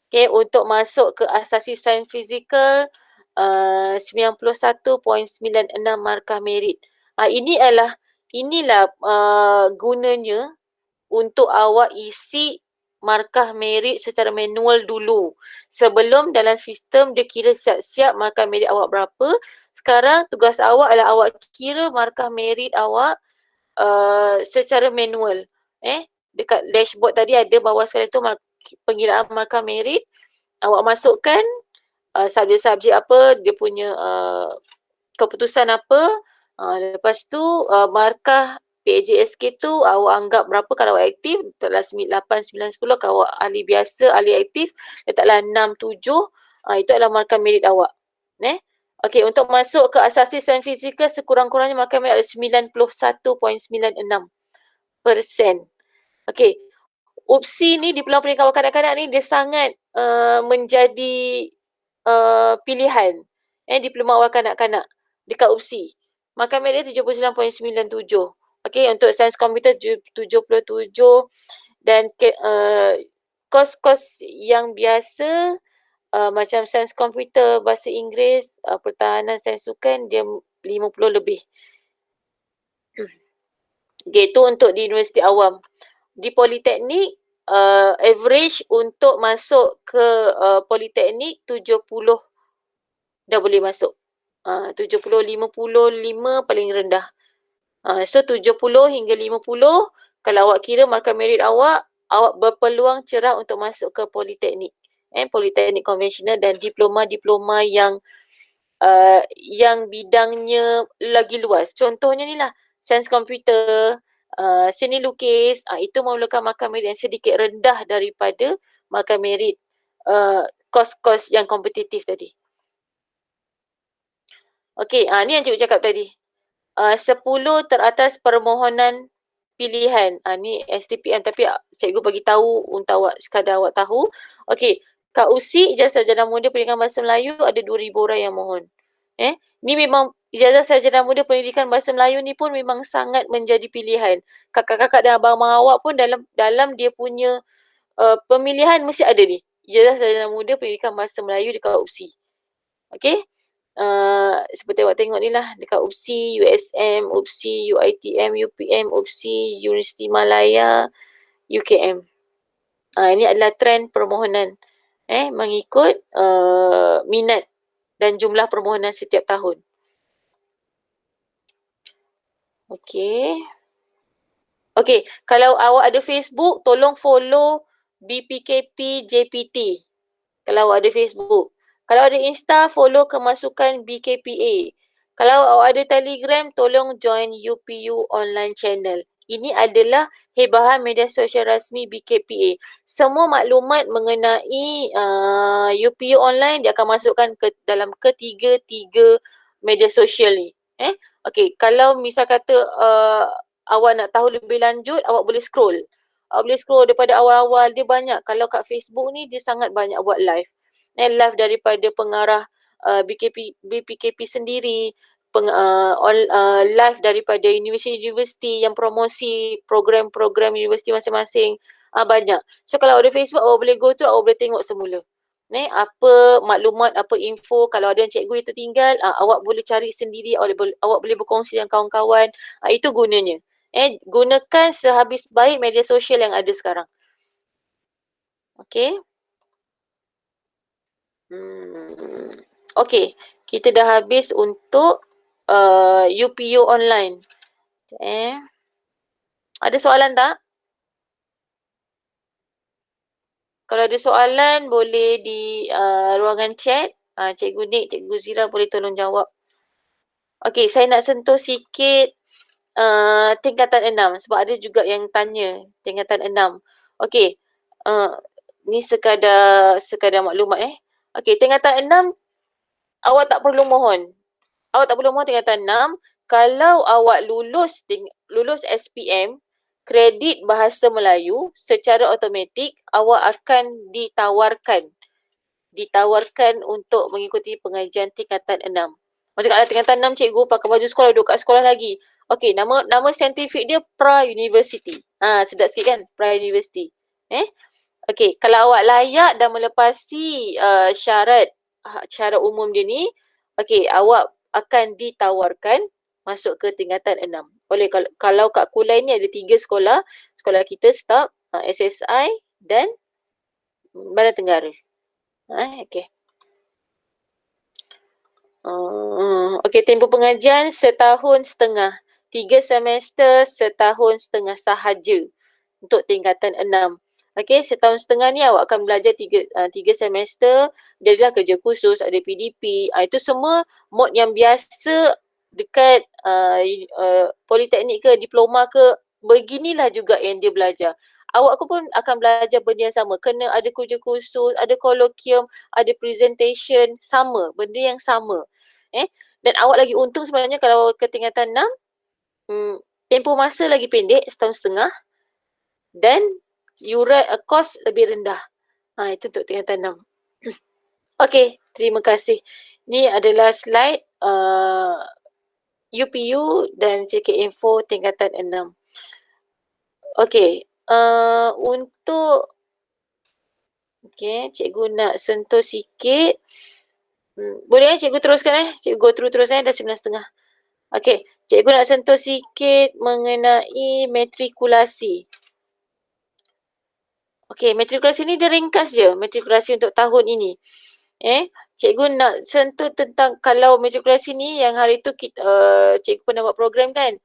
Okey, untuk masuk ke asasi sains fizikal 91.96 markah merit. Inilah gunanya untuk awak isi markah merit secara manual dulu. Sebelum dalam sistem dia kira siap-siap markah merit awak berapa. Sekarang tugas awak adalah awak kira markah merit awak secara manual. Dekat dashboard tadi ada bawah sekali tu pengiraan markah merit. Awak masukkan subjek-subjek apa, dia punya keputusan apa. Lepas tu markah PAJSK tu awak anggap berapa kalau awak aktif, letaklah 8, 9, 10. Kalau awak ahli biasa, ahli aktif, letaklah 6, 7. Itu adalah markah merit awak. Okey, untuk masuk ke asasi sains fizikal sekurang-kurangnya markah merit ada 91.96%. Okey, UPSI ni, Diploma Pendidikan Awak Kanak-kanak ni, dia sangat menjadi pilihan. Diploma awal kanak-kanak dekat UPSI. Markah merit 79.97. Okey, untuk sains komputer 77 dan kos-kos yang biasa macam sains komputer, bahasa Inggeris, pertahanan, sains sukan dia 50 lebih. Okay, itu untuk di universiti awam. Di politeknik average untuk masuk ke politeknik 70 dah boleh masuk. 70, 55 paling rendah. So 70 hingga 50, kalau awak kira markah merit awak berpeluang cerah untuk masuk ke politeknik. Politeknik konvensional dan diploma-diploma yang bidangnya lagi luas. Contohnya ni lah, sains komputer, seni lukis, itu memerlukan markah merit yang sedikit rendah daripada markah merit kos-kos yang kompetitif tadi. Okey, ni yang cikgu cakap tadi. 10 teratas permohonan pilihan. Ni STPM tapi cikgu bagi tahu untuk awak, sekadar awak tahu. Okey, kat USI Ijazah Sarjana Muda Pendidikan Bahasa Melayu ada 2,000 orang yang mohon. Ni memang Ijazah Sarjana Muda Pendidikan Bahasa Melayu ni pun memang sangat menjadi pilihan. Kakak-kakak dan abang-abang awak pun dalam dia punya pemilihan mesti ada ni. Ijazah Sarjana Muda Pendidikan Bahasa Melayu dekat UPSI. Okey? Seperti awak tengok ni lah, dekat UPSI, USM, UPSI, UITM, UPM, UPSI, Universiti Malaya, UKM. Ini adalah trend permohonan mengikut minat dan jumlah permohonan setiap tahun. Okey. Okey, kalau awak ada Facebook, tolong follow BPKP JPT. Kalau awak ada Facebook. Kalau ada Insta, follow Kemasukan BKPA. Kalau awak ada Telegram, tolong join UPU Online Channel. Ini adalah hebahan media sosial rasmi BKPA. Semua maklumat mengenai UPU Online dia akan masukkan ke dalam ketiga-tiga media sosial ni. Okey, kalau misal kata awak nak tahu lebih lanjut, awak boleh scroll. Awak boleh scroll daripada awal-awal, dia banyak. Kalau kat Facebook ni, dia sangat banyak buat live. Live daripada pengarah BPKP sendiri, live daripada universiti-universiti yang promosi program-program universiti masing-masing. Banyak. So kalau ada Facebook, awak boleh go tu, awak boleh tengok semula. Apa maklumat, apa info, kalau ada cikgu yang tertinggal, awak boleh cari sendiri, awak boleh berkongsi dengan kawan-kawan. Itu gunanya. Gunakan sehabis baik media sosial yang ada sekarang. Okey. Okey, kita dah habis untuk UPU online. Ada soalan tak? Kalau ada soalan boleh di ruangan chat. Cikgu Nik, Cikgu Zira boleh tolong jawab. Okey, saya nak sentuh sikit tingkatan 6 sebab ada juga yang tanya tingkatan 6. Okey. Ni sekadar maklumat Okey, tingkatan 6 awak tak perlu mohon. Awak tak perlu mohon tingkatan 6. Kalau awak lulus SPM, kredit bahasa Melayu, secara automatik awak akan ditawarkan untuk mengikuti pengajian tingkatan 6. Macam kalau tingkatan 6 cikgu pakai baju sekolah, duduk kat sekolah lagi. Okey, nama saintifik dia Pra University. Sedap sikit kan? Pra University. Okey, kalau awak layak dan melepasi syarat umum dia ni, okey, awak akan ditawarkan masuk ke tingkatan 6. Kalau kat Kulai ni ada 3 sekolah. Sekolah kita start SSI dan Badan Tenggara. Okey. Okey, tempoh pengajian setahun setengah. 3 semester setahun setengah sahaja untuk tingkatan 6. Okey, setahun setengah ni awak akan belajar 3 semester. Dia adalah kerja khusus, ada PDP. Itu semua mod yang biasa dekat politeknik ke, diploma ke, beginilah juga yang dia belajar. Awak pun akan belajar benda yang sama. Kena ada kerja khusus, ada kolloquium, ada presentation, sama. Benda yang sama. Dan awak lagi untung sebenarnya kalau ke tingkatan 6, tempoh masa lagi pendek, setahun setengah. Dan kos lebih rendah. Itu untuk tingkatan 6. Okey, terima kasih. Ini adalah slide UPU dan CK Info tingkatan 6. Okey, cikgu nak sentuh sikit. Boleh cikgu teruskan Cikgu go through terus dah 9.30. Okey, cikgu nak sentuh sikit mengenai matrikulasi. Okey, matrikulasi ni dia ringkas je, matrikulasi untuk tahun ini. Cikgu nak sentuh tentang kalau matrikulasi ni yang hari tu cikgu pernah buat program kan.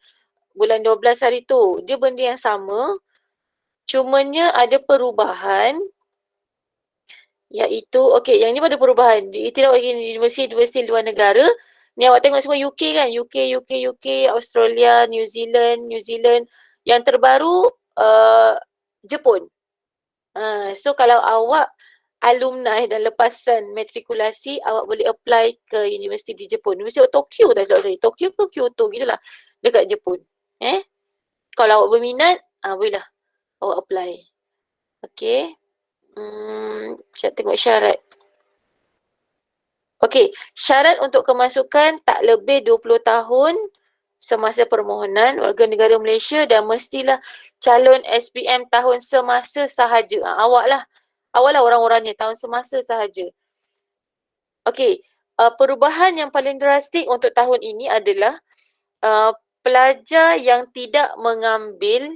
Bulan 12 hari tu, dia benda yang sama. Cumanya ada perubahan. Iaitu, okey, yang ni ada perubahan. Diiktiraf oleh universiti luar negara. Ni awak tengok semua UK kan? UK, Australia, New Zealand. Yang terbaru, Jepun. So kalau awak alumni dan lepasan matrikulasi, awak boleh apply ke universiti di Jepun. Universiti Tokyo tak silap saya. Tokyo ke Kyoto gitulah. Dekat Jepun. Kalau awak berminat, bolehlah awak apply. Okey. Saya tengok syarat. Okey, syarat untuk kemasukan tak lebih 20 tahun semasa permohonan warga negara Malaysia dan mestilah calon SPM tahun semasa sahaja. Awaklah orang-orangnya tahun semasa sahaja. Okey, perubahan yang paling drastik untuk tahun ini adalah pelajar yang tidak mengambil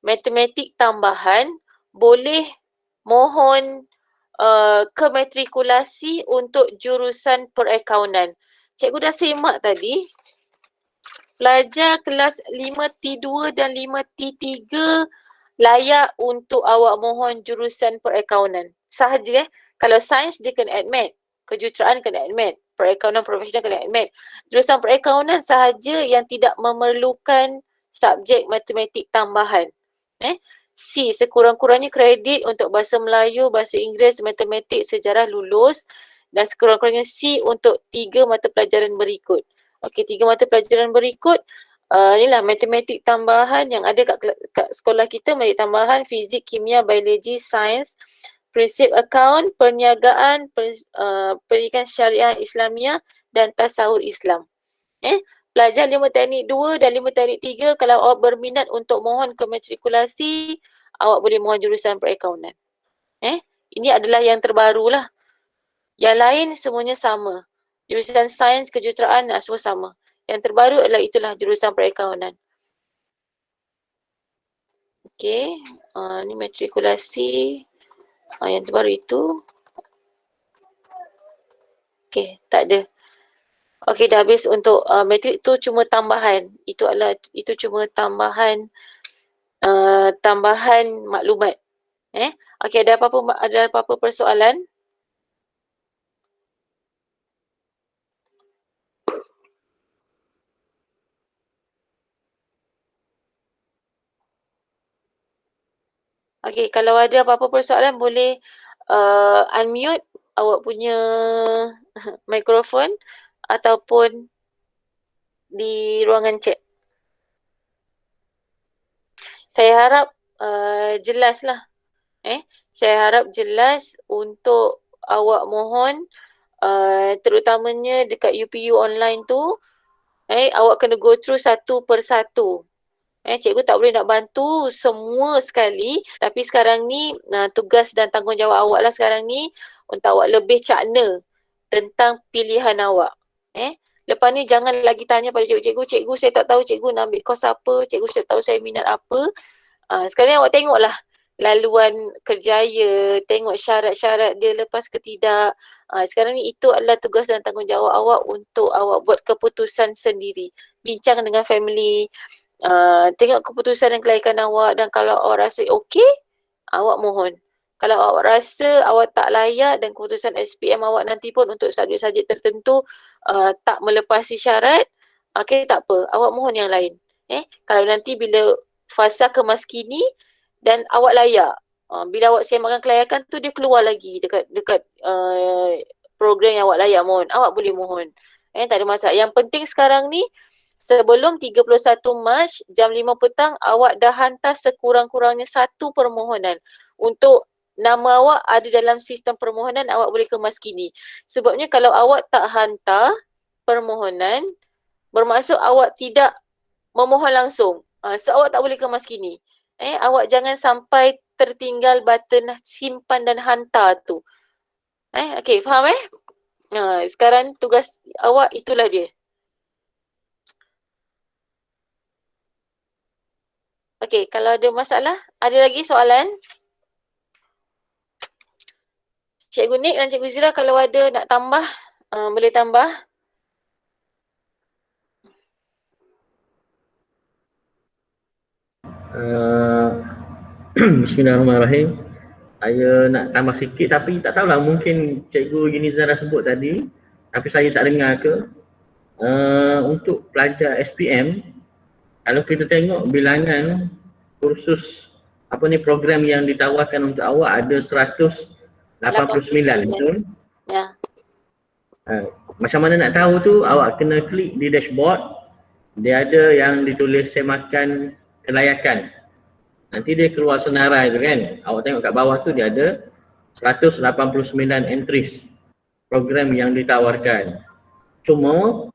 matematik tambahan boleh mohon kematrikulasi untuk jurusan perakaunan. Cikgu dah semak tadi, pelajar kelas 5T2 dan 5T3 layak untuk awak mohon jurusan perakaunan. Sahaja kalau sains dia kena admit, kejuruteraan kena admit, perakaunan profesional kena admit. Jurusan perakaunan sahaja yang tidak memerlukan subjek matematik tambahan. C, sekurang-kurangnya kredit untuk bahasa Melayu, bahasa Inggeris, matematik, sejarah lulus, dan sekurang-kurangnya C untuk 3 mata pelajaran berikut. Okey, 3 mata pelajaran berikut, inilah matematik tambahan yang ada kat sekolah kita, matematik tambahan, fizik, kimia, biologi, sains, prinsip akaun, perniagaan, pendidikan syariah Islamiah dan tasawuf Islam. Pelajar 5 teknik 2 dan 5 teknik 3, kalau awak berminat untuk mohon ke matrikulasi, awak boleh mohon jurusan perakaunan. Ini adalah yang terbaru lah. Yang lain semuanya sama. Jurusan sains, kejuruteraan semua sama. Yang terbaru adalah itulah jurusan perakaunan. Okey, ni matrikulasi. Yang terbaru itu. Okey, tak ada. Okey, dah habis untuk matrik tu cuma tambahan. Itu cuma tambahan tambahan maklumat. Okey, ada apa-apa persoalan? Okey, kalau ada apa-apa persoalan boleh unmute awak punya mikrofon ataupun di ruangan chat. Saya harap jelaslah. Saya harap jelas untuk awak mohon terutamanya dekat UPU online tu, awak kena go through satu persatu. Cikgu tak boleh nak bantu semua sekali, tapi sekarang ni tugas dan tanggungjawab awak lah sekarang ni untuk awak lebih cakna tentang pilihan awak. Lepas ni jangan lagi tanya pada cikgu, cikgu saya tak tahu cikgu nak ambil kos apa, cikgu saya tahu saya minat apa. Sekarang awak tengoklah laluan kerjaya, tengok syarat-syarat dia lepas ke tidak. Sekarang ni itu adalah tugas dan tanggungjawab awak untuk awak buat keputusan sendiri. Bincang dengan family, tengok keputusan dan kelayakan awak, dan kalau awak rasa okey, awak mohon. Kalau awak rasa awak tak layak dan keputusan SPM awak nanti pun untuk subjek-subjek tertentu tak melepasi syarat, okey, tak apa, awak mohon yang lain. Kalau nanti bila fasa kemaskini dan awak layak, bila awak sembangkan kelayakan tu dia keluar lagi dekat program yang awak layak mohon, awak boleh mohon. Tak ada masalah. Yang penting sekarang ni sebelum 31 Mac jam 5 petang awak dah hantar sekurang-kurangnya satu permohonan untuk nama awak ada dalam sistem permohonan, awak boleh kemaskini. Sebabnya kalau awak tak hantar permohonan, bermaksud awak tidak memohon langsung. So awak tak boleh kemaskini. Awak jangan sampai tertinggal button simpan dan hantar tu. Okey, faham sekarang tugas awak itulah dia. Okey, kalau ada masalah, ada lagi soalan? Cikgu Nik dan Cikgu Zira kalau ada nak tambah, boleh tambah. Bismillahirrahmanirrahim. Saya nak tambah sikit tapi tak tahulah, mungkin Cikgu Yuniza dah sebut tadi tapi saya tak dengar ke. Untuk pelajar SPM, kalau kita tengok bilangan kursus program yang ditawarkan untuk awak ada 189, betul? Ya. Macam mana nak tahu tu? Awak kena klik di dashboard. Dia ada yang ditulis semakan kelayakan. Nanti dia keluar senarai tu kan. Awak tengok kat bawah tu dia ada 189 entries program yang ditawarkan. Cuma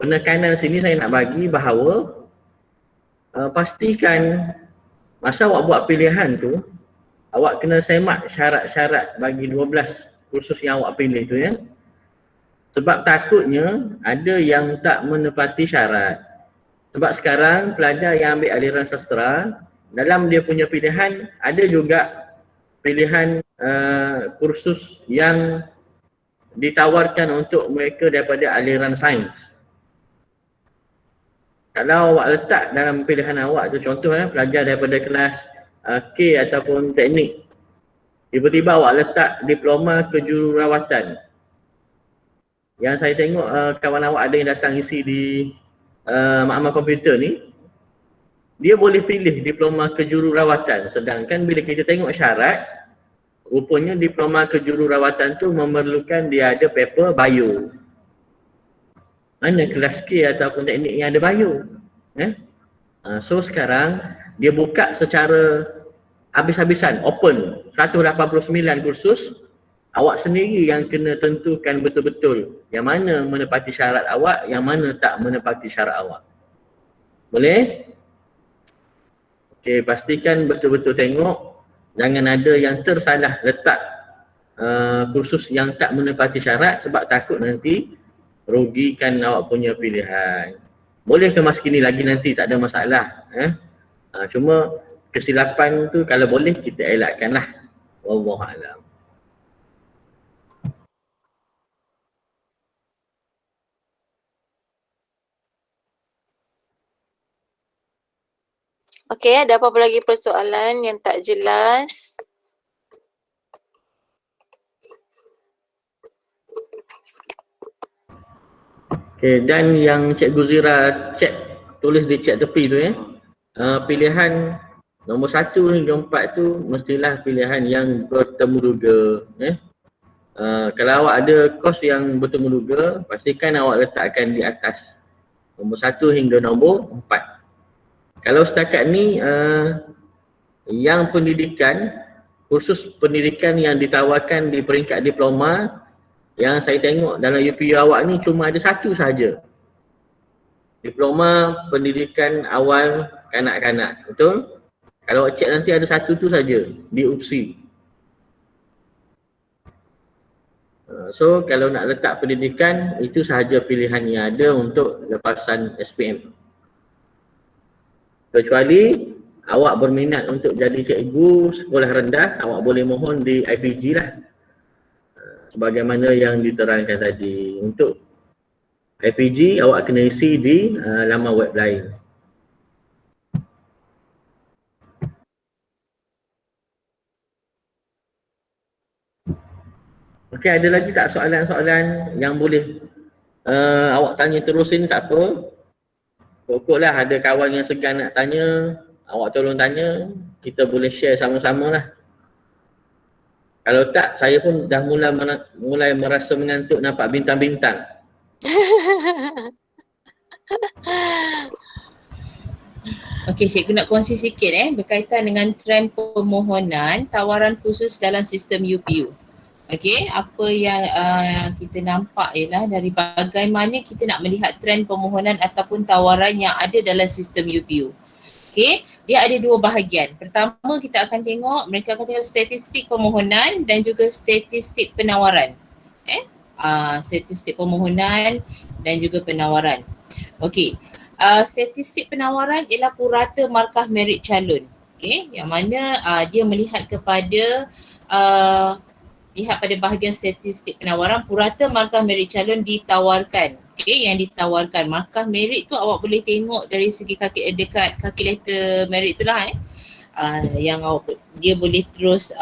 penekanan sini saya nak bagi bahawa pastikan masa awak buat pilihan tu, awak kena semak syarat-syarat bagi 12 kursus yang awak pilih tu ya. Sebab takutnya ada yang tak menepati syarat. Sebab sekarang pelajar yang ambil aliran sastra, dalam dia punya pilihan ada juga pilihan kursus yang ditawarkan untuk mereka daripada aliran sains. Kalau awak letak dalam pilihan awak tu, contoh pelajar daripada kelas K ataupun teknik, tiba-tiba awak letak diploma kejururawatan. Yang saya tengok kawan awak ada yang datang isi di makmal komputer ni, dia boleh pilih diploma kejururawatan. Sedangkan bila kita tengok syarat, rupanya diploma kejururawatan tu memerlukan dia ada paper bio. Mana kelas K ataupun teknik yang ada bio? So sekarang dia buka secara habis-habisan, open 189 kursus. Awak sendiri yang kena tentukan betul-betul yang mana menepati syarat awak, yang mana tak menepati syarat awak. Boleh? Okey, pastikan betul-betul tengok. Jangan ada yang tersalah letak kursus yang tak menepati syarat sebab takut nanti rugikan awak punya pilihan. Boleh kemas kini lagi nanti, tak ada masalah. Cuma kesilapan tu kalau boleh kita elakkanlah. Wallahualam. Okey, ada apa-apa lagi persoalan yang tak jelas? Okey, dan yang Cikgu Zira tulis di chat tepi tu pilihan nombor 1 hingga 4 tu mestilah pilihan yang bertemu duga. Kalau awak ada kos yang bertemu duga, pastikan awak letakkan di atas nombor 1 hingga nombor 4. Kalau setakat ni yang pendidikan, kursus pendidikan yang ditawarkan di peringkat diploma, yang saya tengok dalam UPU awak ni cuma ada satu sahaja. Diploma pendidikan awal kanak-kanak, betul? Kalau awak cek nanti ada satu tu saja di UPSI. So kalau nak letak pendidikan, itu sahaja pilihan yang ada untuk lepasan SPM. Kecuali awak berminat untuk jadi cikgu sekolah rendah, awak boleh mohon di IPG lah. Sebagaimana yang diterangkan tadi. Untuk IPG awak kena isi di laman web lain. Okey, ada lagi tak soalan-soalan yang boleh awak tanya terusin? Tak apa. Pokoklah ada kawan yang segan nak tanya, awak tolong tanya, kita boleh share sama-sama lah. Kalau tak, saya pun dah mulai merasa mengantuk nampak bintang-bintang. Okey, cikgu nak kongsi sikit berkaitan dengan trend permohonan tawaran khusus dalam sistem UPU. Okey, apa yang kita nampak ialah dari bagaimana kita nak melihat trend permohonan ataupun tawaran yang ada dalam sistem UPU. Okey, dia ada dua bahagian. Pertama, kita akan tengok, mereka akan tengok statistik permohonan dan juga statistik penawaran. Statistik permohonan dan juga penawaran. Okey, statistik penawaran ialah purata markah merit calon. Okey, yang mana dia melihat kepada pada bahagian statistik penawaran, purata markah merit calon ditawarkan. Okey, yang ditawarkan markah merit tu awak boleh tengok dari segi dekat calculator merit tu lah yang awak dia boleh terus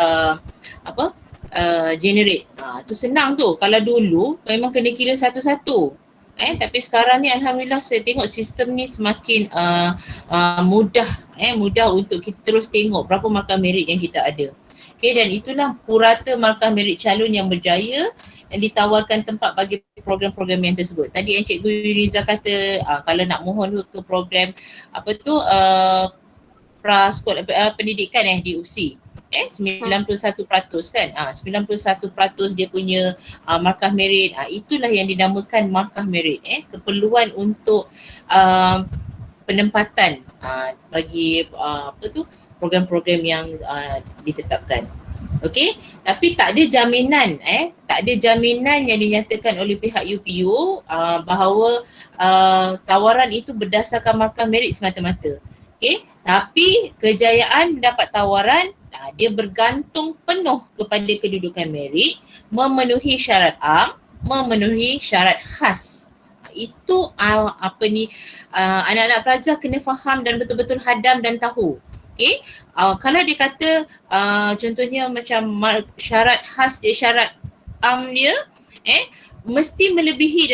generate. Tu senang tu. Kalau dulu memang kena kira satu-satu. Tapi sekarang ni alhamdulillah saya tengok sistem ni semakin mudah untuk kita terus tengok berapa markah merit yang kita ada. Okay, dan itulah purata markah merit calon yang berjaya yang ditawarkan tempat bagi program-program yang tersebut. Tadi yang Cikgu Riza kata kalau nak mohon ke program prasekolah pendidikan di UPSI 91% kan, 91% dia punya markah merit, itulah yang dinamakan markah merit, keperluan untuk penempatan bagi program-program yang ditetapkan. Okey, tapi tak ada jaminan tak ada jaminan yang dinyatakan oleh pihak UPU bahawa tawaran itu berdasarkan markah merit semata-mata. Okey, tapi kejayaan mendapat tawaran dia bergantung penuh kepada kedudukan merit, memenuhi syarat am, memenuhi syarat khas. Itu anak-anak pelajar kena faham dan betul-betul hadam dan tahu. Okey, kalau dia kata contohnya macam syarat khas dia, syarat am dia mesti melebihi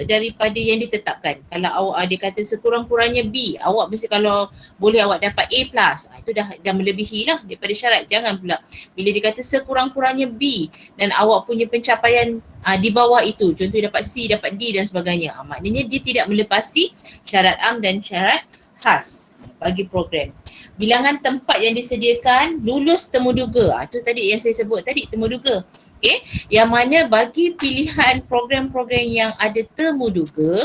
daripada yang ditetapkan. Kalau awak dia kata sekurang-kurangnya B, awak mesti kalau boleh awak dapat A+, itu dah melebihi lah daripada syarat. Jangan pula bila dia kata sekurang-kurangnya B dan awak punya pencapaian di bawah itu, contohnya dapat C, dapat D dan sebagainya. Maknanya dia tidak melepasi syarat am dan syarat khas bagi program. Bilangan tempat yang disediakan lulus temuduga. Itu tadi yang saya sebut tadi, temuduga. Okay. Yang mana bagi pilihan program-program yang ada temuduga,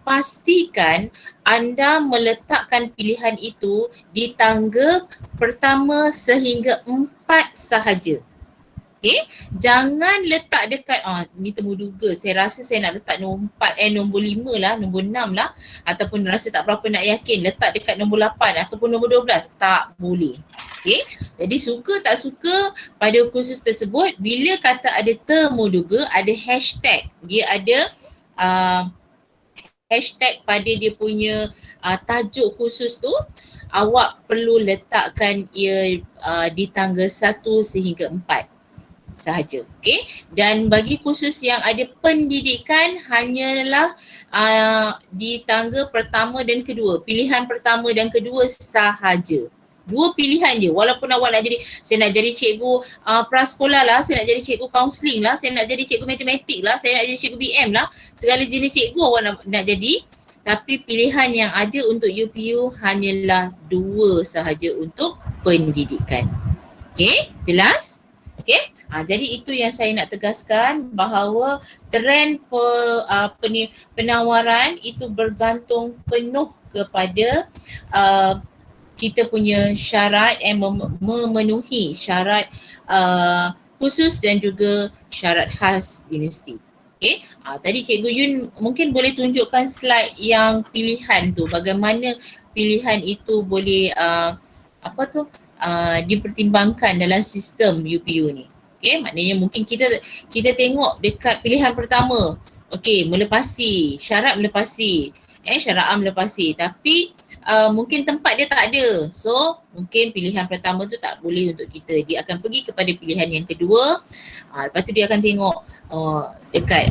pastikan anda meletakkan pilihan itu di tangga pertama sehingga 4 sahaja. Okay, jangan letak dekat ni temuduga, saya rasa saya nak letak nombor 4, nombor 5 lah, nombor 6 lah, ataupun rasa tak berapa nak yakin letak dekat nombor 8 ataupun nombor 12, tak boleh. Okay, jadi suka tak suka pada kursus tersebut, bila kata ada temuduga, ada hashtag, dia ada hashtag pada dia punya tajuk khusus tu, awak perlu letakkan ia di tangga 1 sehingga 4 sahaja. Okey, dan bagi kursus yang ada pendidikan hanyalah di tangga pertama dan kedua, pilihan pertama dan kedua sahaja. 2 pilihan je, walaupun awak nak jadi, saya nak jadi cikgu prasekolah lah, saya nak jadi cikgu kaunseling lah, saya nak jadi cikgu matematik lah, saya nak jadi cikgu BM lah, segala jenis cikgu awak nak jadi, tapi pilihan yang ada untuk UPU hanyalah 2 sahaja untuk pendidikan. Okey, jelas? Okey, jadi itu yang saya nak tegaskan, bahawa trend penawaran itu bergantung penuh kepada kita punya syarat memenuhi syarat khusus dan juga syarat khas universiti. Okay. Tadi Cikgu Yun mungkin boleh tunjukkan slide yang pilihan tu, bagaimana pilihan itu boleh dipertimbangkan dalam sistem UPU ni. Okay, maknanya mungkin kita tengok dekat pilihan pertama, okay, melepasi, syarat melepasi, syarat am melepasi, tapi mungkin tempat dia tak ada. So mungkin pilihan pertama tu tak boleh untuk kita. Dia akan pergi kepada pilihan yang kedua. Lepas tu dia akan tengok dekat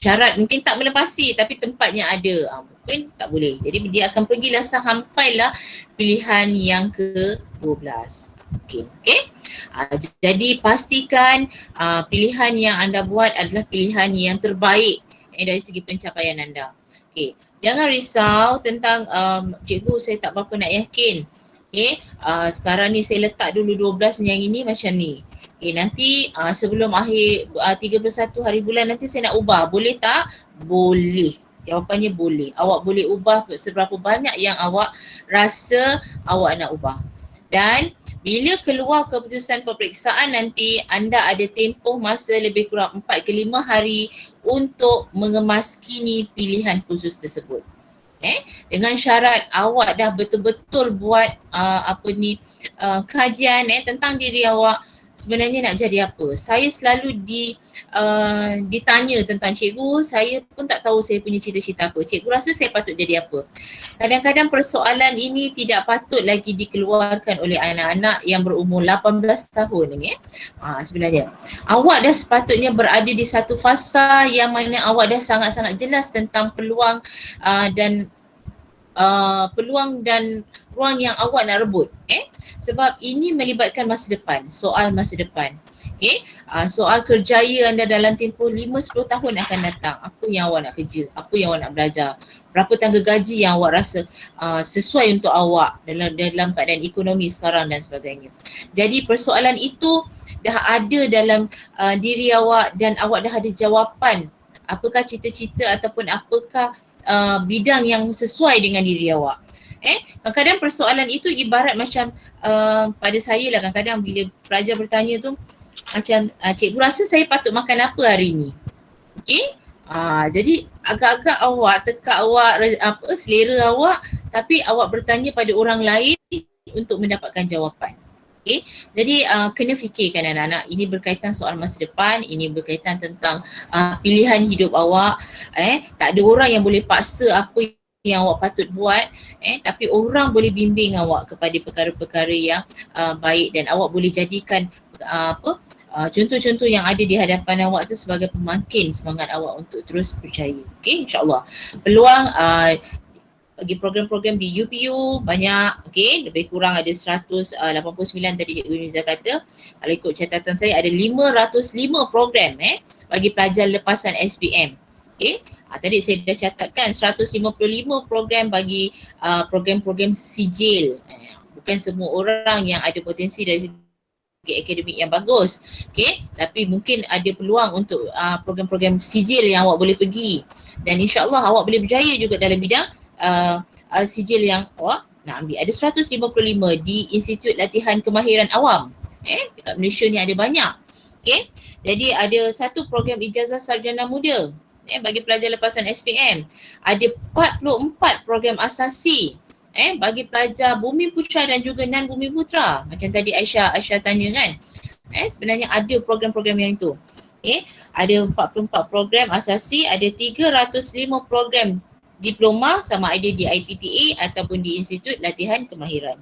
syarat mungkin tak melepasi tapi tempatnya ada. Mungkin tak boleh. Jadi dia akan pergilah sampailah pilihan yang ke-12. Okay. Jadi pastikan pilihan yang anda buat adalah pilihan yang terbaik dari segi pencapaian anda. Okay. Jangan risau tentang cikgu saya tak berapa nak yakin. Okay. Sekarang ni saya letak dulu 12 yang ini macam ni. Okay, nanti sebelum akhir 31 hari bulan nanti saya nak ubah. Boleh tak? Boleh. Jawapannya boleh. Awak boleh ubah seberapa banyak yang awak rasa awak nak ubah. Dan bila keluar keputusan peperiksaan nanti, anda ada tempoh masa lebih kurang 4 ke 5 hari untuk mengemaskini pilihan khusus tersebut. Dengan syarat awak dah betul-betul buat kajian tentang diri awak, sebenarnya nak jadi apa. Saya selalu ditanya tentang cikgu, saya pun tak tahu saya punya cita-cita apa. Cikgu rasa saya patut jadi apa. Kadang-kadang persoalan ini tidak patut lagi dikeluarkan oleh anak-anak yang berumur 18 tahun ni. Sebenarnya awak dah sepatutnya berada di satu fasa yang mana awak dah sangat-sangat jelas tentang peluang dan ruang yang awak nak rebut. Sebab ini melibatkan masa depan, soal masa depan. Soal kerjaya anda dalam tempoh 5-10 tahun akan datang. Apa yang awak nak kerja, apa yang awak nak belajar, berapa tangga gaji yang awak rasa sesuai untuk awak dalam keadaan ekonomi sekarang dan sebagainya. Jadi persoalan itu dah ada dalam diri awak dan awak dah ada jawapan apakah cita-cita ataupun apakah bidang yang sesuai dengan diri awak. Kadang-kadang persoalan itu ibarat macam pada saya lah, kadang-kadang bila pelajar bertanya tu macam cikgu rasa saya patut makan apa hari ni. Jadi agak-agak awak teka awak selera awak tapi awak bertanya pada orang lain untuk mendapatkan jawapan. Okay. Jadi kena fikirkan anak-anak, ini berkaitan soal masa depan, ini berkaitan tentang pilihan hidup awak. Tak ada orang yang boleh paksa apa yang awak patut buat, tapi orang boleh bimbing awak kepada perkara-perkara yang baik, dan awak boleh jadikan contoh-contoh yang ada di hadapan awak tu sebagai pemakin semangat awak untuk terus berjaya. Okay, insyaAllah. Peluang bagi program-program di UPU banyak, lebih kurang ada 189 tadi Cikgu Yuniza kata. Kalau ikut catatan saya ada 505 program bagi pelajar lepasan SPM. Tadi saya dah catatkan 155 program bagi program-program sijil. Bukan semua orang yang ada potensi dari segi akademik yang bagus, tapi mungkin ada peluang untuk program-program sijil yang awak boleh pergi, dan insyaAllah awak boleh berjaya juga dalam bidang sijil yang awak nak ambil. Ada 155 di Institut Latihan Kemahiran Awam. Dekat Malaysia ni ada banyak. Jadi ada satu program ijazah sarjana muda bagi pelajar lepasan SPM. Ada 44 program asasi bagi pelajar Bumi Putra dan juga non Bumi Putra. Macam tadi Aisyah tanya kan. Sebenarnya ada program-program yang itu. Ada 44 program asasi, ada 305 program diploma sama ada di IPTA ataupun di Institut Latihan Kemahiran.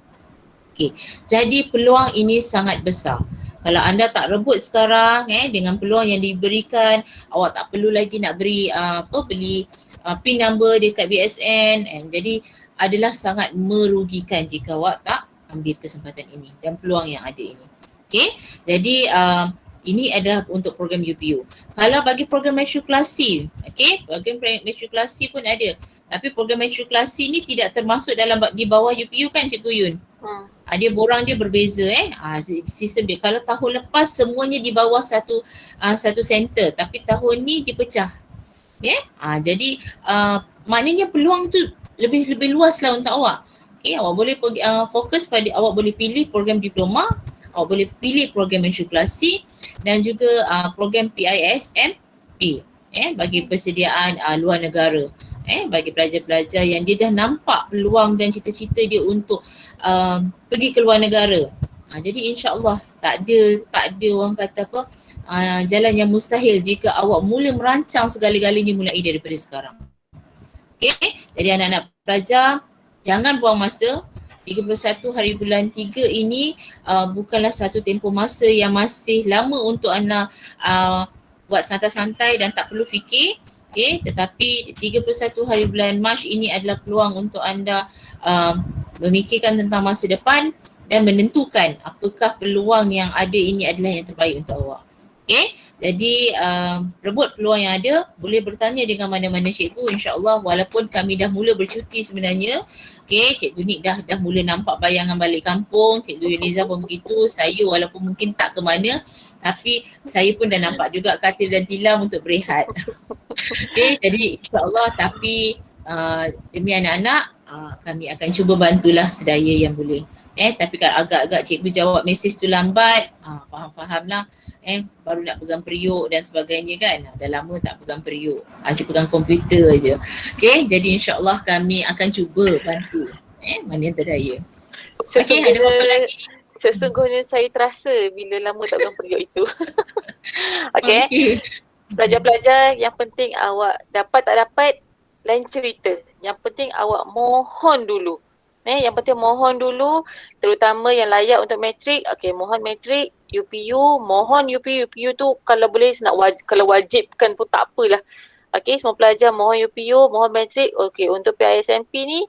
Jadi peluang ini sangat besar. Kalau anda tak rebut sekarang dengan peluang yang diberikan, awak tak perlu lagi nak beri beli PIN number dekat BSN, jadi adalah sangat merugikan jika awak tak ambil kesempatan ini dan peluang yang ada ini. Jadi ini adalah untuk program UPU. Kalau bagi program matrikulasi, program matrikulasi pun ada. Tapi program matrikulasi ni tidak termasuk dalam di bawah UPU kan Cikgu Yun? Dia borang dia berbeza sistem dia. Kalau tahun lepas semuanya di bawah satu center, tapi tahun ni dipecah. Jadi maknanya peluang tu lebih luas lah untuk awak. Awak boleh fokus pada, awak boleh pilih program diploma, awak boleh pilih program matrikulasi dan juga program PISMP bagi persediaan luar negara. Bagi pelajar-pelajar yang dia dah nampak peluang dan cita-cita dia untuk pergi ke luar negara. Jadi insya-Allah tak ada orang kata apa jalan yang mustahil jika awak mula merancang segala-galanya mulai daripada sekarang. Jadi anak-anak pelajar, jangan buang masa. 31 hari bulan 3 ini bukanlah satu tempoh masa yang masih lama untuk anda buat santai-santai dan tak perlu fikir. Tetapi 31 hari bulan Mac ini adalah peluang untuk anda memikirkan tentang masa depan dan menentukan apakah peluang yang ada ini adalah yang terbaik untuk awak. Jadi rebut peluang yang ada, boleh bertanya dengan mana-mana cikgu, insya-Allah. Walaupun kami dah mula bercuti sebenarnya, Cikgu Nik dah mula nampak bayangan balik kampung, Cikgu Yuniza pun begitu. Saya walaupun mungkin tak ke mana, tapi saya pun dah nampak juga katil dan tilam untuk berehat. Jadi insya-Allah, tapi demi anak-anak kami akan cuba bantulah sedaya yang boleh. Tapi kalau agak-agak cikgu jawab mesej tu lambat, faham-fahamlah. Baru nak pegang periuk dan sebagainya kan. Dah lama tak pegang periuk. Asyik pegang komputer je. Jadi insya-Allah kami akan cuba bantu. Mana yang terdaya. Ada apa lagi? Sesungguhnya saya terasa bila lama tak pegang periuk itu. Pelajar-pelajar, yang penting awak dapat tak dapat lain cerita. Yang penting awak mohon dulu. Yang penting mohon dulu, terutama yang layak untuk matrik. Mohon matrik, UPU, mohon UPU. UPU tu kalau boleh kalau wajibkan pun tak apalah. Semua pelajar mohon UPU, mohon matrik. Untuk PISMP ni,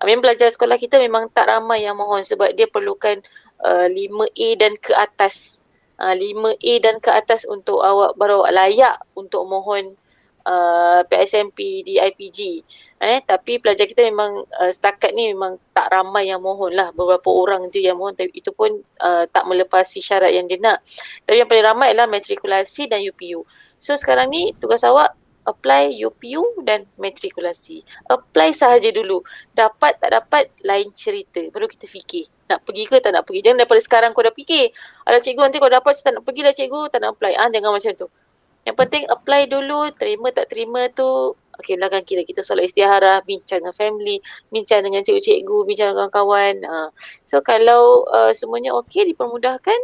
memang pelajar sekolah kita memang tak ramai yang mohon sebab dia perlukan 5A dan ke atas. 5A dan ke atas untuk awak, baru awak layak untuk mohon PISMP di IPG. Tapi pelajar kita memang setakat ni memang tak ramai yang mohon lah. Beberapa orang je yang mohon, tapi itu pun tak melepasi syarat yang dia nak. Tapi yang paling ramai adalah matrikulasi dan UPU. So sekarang ni tugas awak apply UPU dan matrikulasi. Apply sahaja dulu. Dapat tak dapat lain cerita. Baru kita fikir. Nak pergi ke tak nak pergi. Jangan daripada sekarang kau dah fikir. Alah cikgu, nanti kau dapat saya tak nak pergi lah cikgu. Tak nak apply. Jangan macam tu. Yang penting apply dulu, terima tak terima tu Okey, belakang kita solat istiharah, bincang dengan family, bincang dengan cikgu-cikgu, bincang dengan kawan. So kalau semuanya okey, dipermudahkan,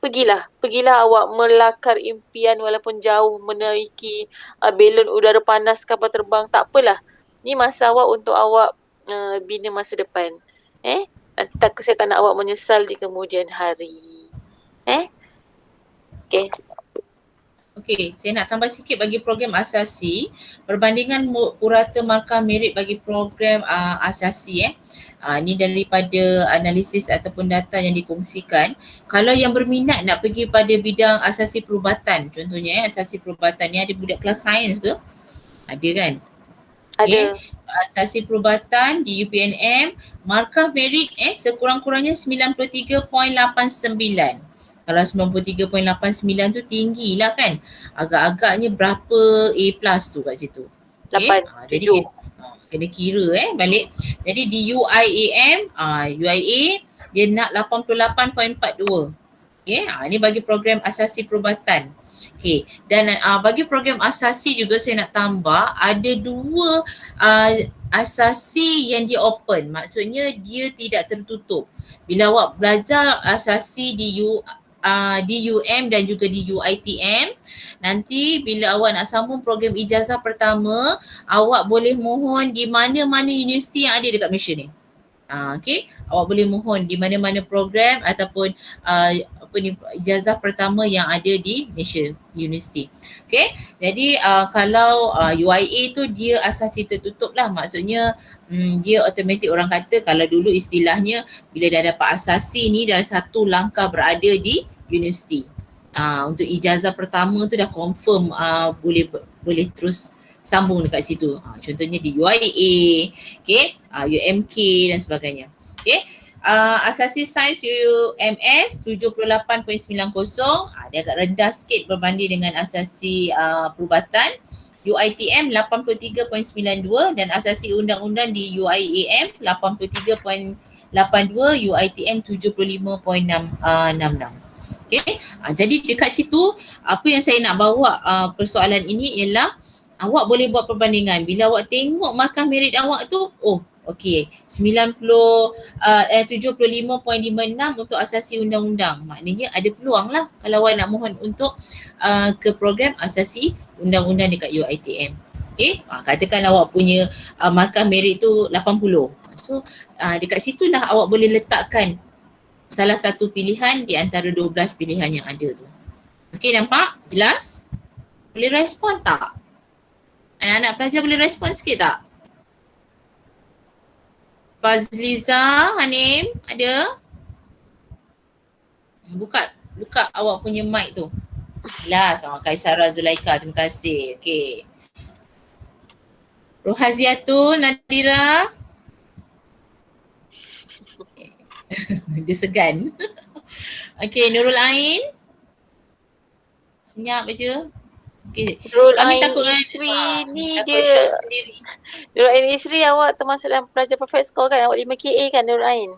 pergilah awak melakar impian walaupun jauh menaiki belon udara panas kapal terbang, tak apalah. Ni masa awak untuk awak bina masa depan. Nanti saya tak nak awak menyesal di kemudian hari. Okey. Okey, saya nak tambah sikit bagi program asasi. Perbandingan purata markah merit bagi program asasi ni daripada analisis ataupun data yang dikongsikan. Kalau yang berminat nak pergi pada bidang asasi perubatan, contohnya asasi perubatan ni ada budak kelas sains ke? Ada kan? Ada. Asasi perubatan di UPNM, markah merit sekurang-kurangnya 93.89. Kalau 93.89 tu tinggi lah kan. Agak-agaknya berapa A plus tu kat situ. 8, jadi 7. kena kira balik. Jadi di UIAM, UIA dia nak 88.42. Ni bagi program asasi perubatan. Dan bagi program asasi juga saya nak tambah ada 2 asasi yang dia open. Maksudnya dia tidak tertutup. Bila awak belajar asasi di UM dan juga di UITM, nanti bila awak nak sambung program ijazah pertama, awak boleh mohon di mana-mana universiti yang ada dekat Malaysia ni. Awak boleh mohon di mana-mana program ataupun ijazah pertama yang ada di Malaysia University. Jadi kalau UIA tu dia asasi tertutup lah, maksudnya dia automatik, orang kata kalau dulu istilahnya bila dah dapat asasi ni dah satu langkah berada di universiti. Untuk ijazah pertama tu dah confirm boleh terus sambung dekat situ. Contohnya di UIA, UMK dan sebagainya. Asasi sains UMS 78.90, dia agak rendah sikit berbanding dengan asasi perubatan. UITM 83.92 dan asasi undang-undang di UIAM 83.82, UITM 75.66. Jadi dekat situ apa yang saya nak bawa persoalan ini ialah awak boleh buat perbandingan. Bila awak tengok markah merit awak tu, 75.56 untuk asasi undang-undang. Maknanya ada peluang lah kalau awak nak mohon untuk ke program asasi undang-undang dekat UiTM. Katakan awak punya markah merit tu 80. So dekat situlah awak boleh letakkan salah satu pilihan di antara 12 pilihan yang ada tu. Nampak? Jelas? Boleh respon tak? Anak-anak pelajar boleh respon sikit tak? Fazliza, Hanim, ada? Buka awak punya mic tu. Jelas. Kaisara Zulaika, terima kasih. Okey. Rohaziatul, Nadira. Dia segan. Okey, Nurul Ain. Senyap je. Nurul Kami Ain takut Isri ni takut dia shot sendiri. Nurul Ain Isri, awak termasuk dalam pelajar perfect score kan? Awak 5KA kan Nurul Ain?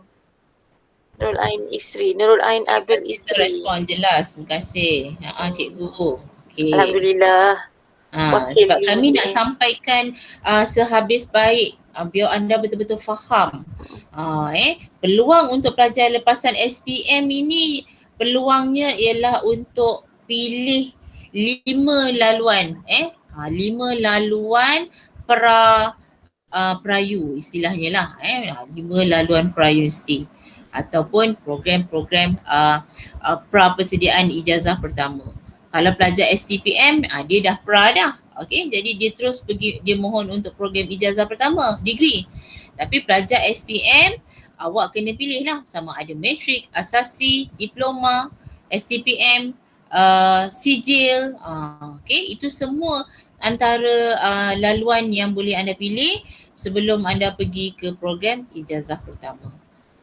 Nurul Ain Isri, Nurul Ain Abdul Kita Isri. respon jelas, terima kasih. Cikgu. Okey. Alhamdulillah. Sebab kami nak sampaikan sehabis baik biar anda betul-betul faham. Peluang untuk pelajar lepasan SPM ini, peluangnya ialah untuk pilih 5 laluan 5 laluan prayu istilahnya lah 5 laluan pra-universiti ataupun program-program pra persediaan ijazah pertama. Kalau pelajar STPM dia dah pra dah. Jadi dia terus pergi, dia mohon untuk program ijazah pertama, degree. Tapi pelajar SPM awak kena pilih lah sama ada matrik, asasi, diploma, STPM, sijil. Itu semua antara laluan yang boleh anda pilih sebelum anda pergi ke program ijazah pertama.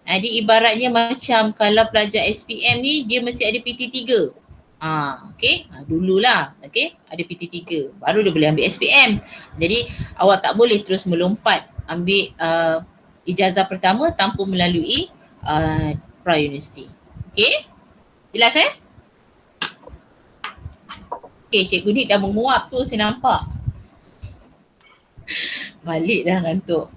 Jadi ibaratnya macam kalau pelajar SPM ni dia mesti ada PT3. Dululah ada PT3 baru dia boleh ambil SPM. Jadi awak tak boleh terus melompat ambil ijazah pertama tanpa melalui pra-universiti. Jelas Cikgu ni dah menguap tu saya nampak. Balik dah ngantuk.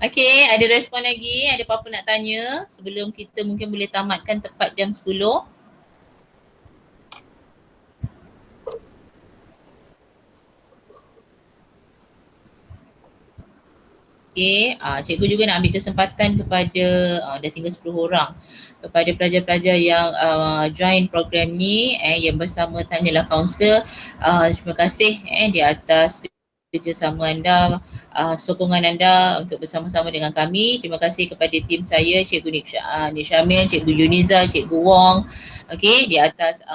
Okey, ada respon lagi? Ada apa-apa nak tanya sebelum kita mungkin boleh tamatkan tepat jam 10? Okey, cikgu juga nak ambil kesempatan kepada dah tinggal 10 orang kepada pelajar-pelajar yang join program ni yang bersama Tanyalah Kaunselor. Terima kasih di atas kerjasama anda, sokongan anda untuk bersama-sama dengan kami. Terima kasih kepada tim saya, Cikgu Nik Syamil, Cikgu Yuniza, Cikgu Wong, okey, di atas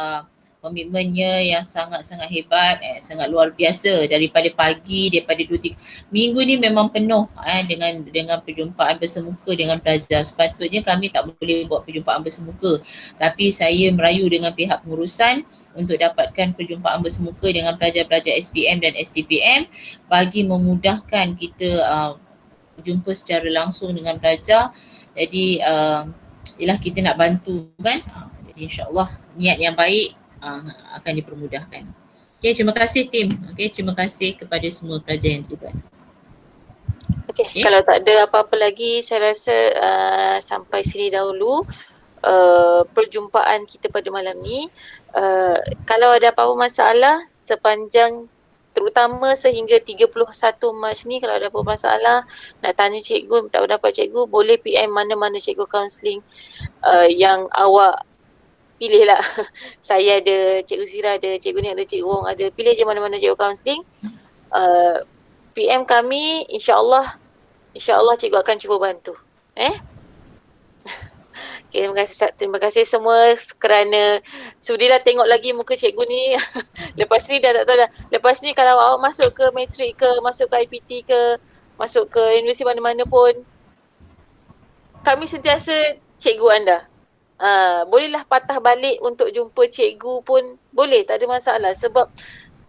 komitmennya yang sangat-sangat hebat, sangat luar biasa daripada pagi, daripada 2-3 minggu ni memang penuh dengan perjumpaan bersemuka dengan pelajar. Sepatutnya kami tak boleh buat perjumpaan bersemuka, tapi saya merayu dengan pihak pengurusan untuk dapatkan perjumpaan bersemuka dengan pelajar-pelajar SPM dan STPM bagi memudahkan kita berjumpa secara langsung dengan pelajar. Jadi ialah kita nak bantu kan. Jadi insya-Allah niat yang baik akan dipermudahkan. Okey, terima kasih tim. Okey, terima kasih kepada semua pelajar yang terlibat. Okey, kalau tak ada apa-apa lagi, saya rasa sampai sini dahulu perjumpaan kita pada malam ni. Kalau ada apa-apa masalah sepanjang terutama sehingga 31 Mac ni, kalau ada apa-apa masalah nak tanya cikgu, tak dapat cikgu, boleh PM mana-mana cikgu kaunseling yang awak pilih lah. Saya ada, Cikgu Zira ada, Cikgu Ni ada, Cikgu Wong ada. Pilih je mana-mana cikgu kaunseling. PM kami, insya-Allah cikgu akan cuba bantu. Okay, terima kasih semua kerana sudilah tengok lagi muka cikgu ni. Lepas ni dah tak tahu dah. Lepas ni kalau awak masuk ke matrik ke, masuk ke IPT ke, masuk ke universiti mana-mana pun, kami sentiasa cikgu anda. Bolehlah patah balik untuk jumpa cikgu pun boleh, tak ada masalah. Sebab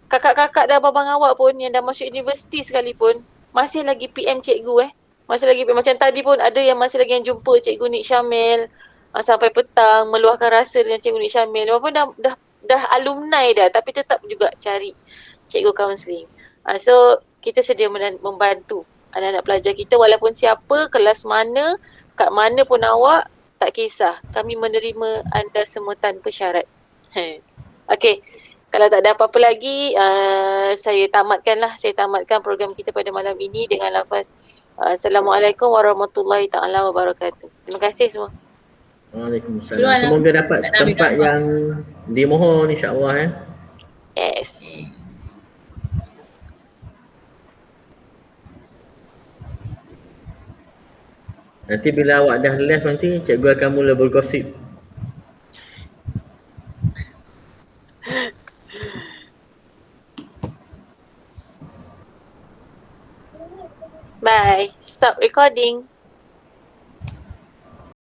kakak-kakak dan abang awak pun yang dah masuk universiti sekalipun masih lagi PM cikgu masih lagi PM. Macam tadi pun ada yang masih lagi yang jumpa Cikgu Nik Syamil sampai petang meluahkan rasa dengan Cikgu Nik Syamil. Walaupun dah alumni dah, tapi tetap juga cari cikgu kaunseling. So kita sedia membantu anak-anak pelajar kita walaupun siapa, kelas mana, kat mana pun awak, tak kisah. Kami menerima anda semua tanpa syarat. Okey. Kalau tak ada apa-apa lagi, saya tamatkan program kita pada malam ini dengan lafaz Assalamualaikum warahmatullahi taala wabarakatuh. Terima kasih semua. Waalaikumsalam. Semoga dapat tempat yang dimohon insya-Allah Yes. Nanti bila awak dah left nanti cikgu akan mula bergosip. Bye. Stop recording.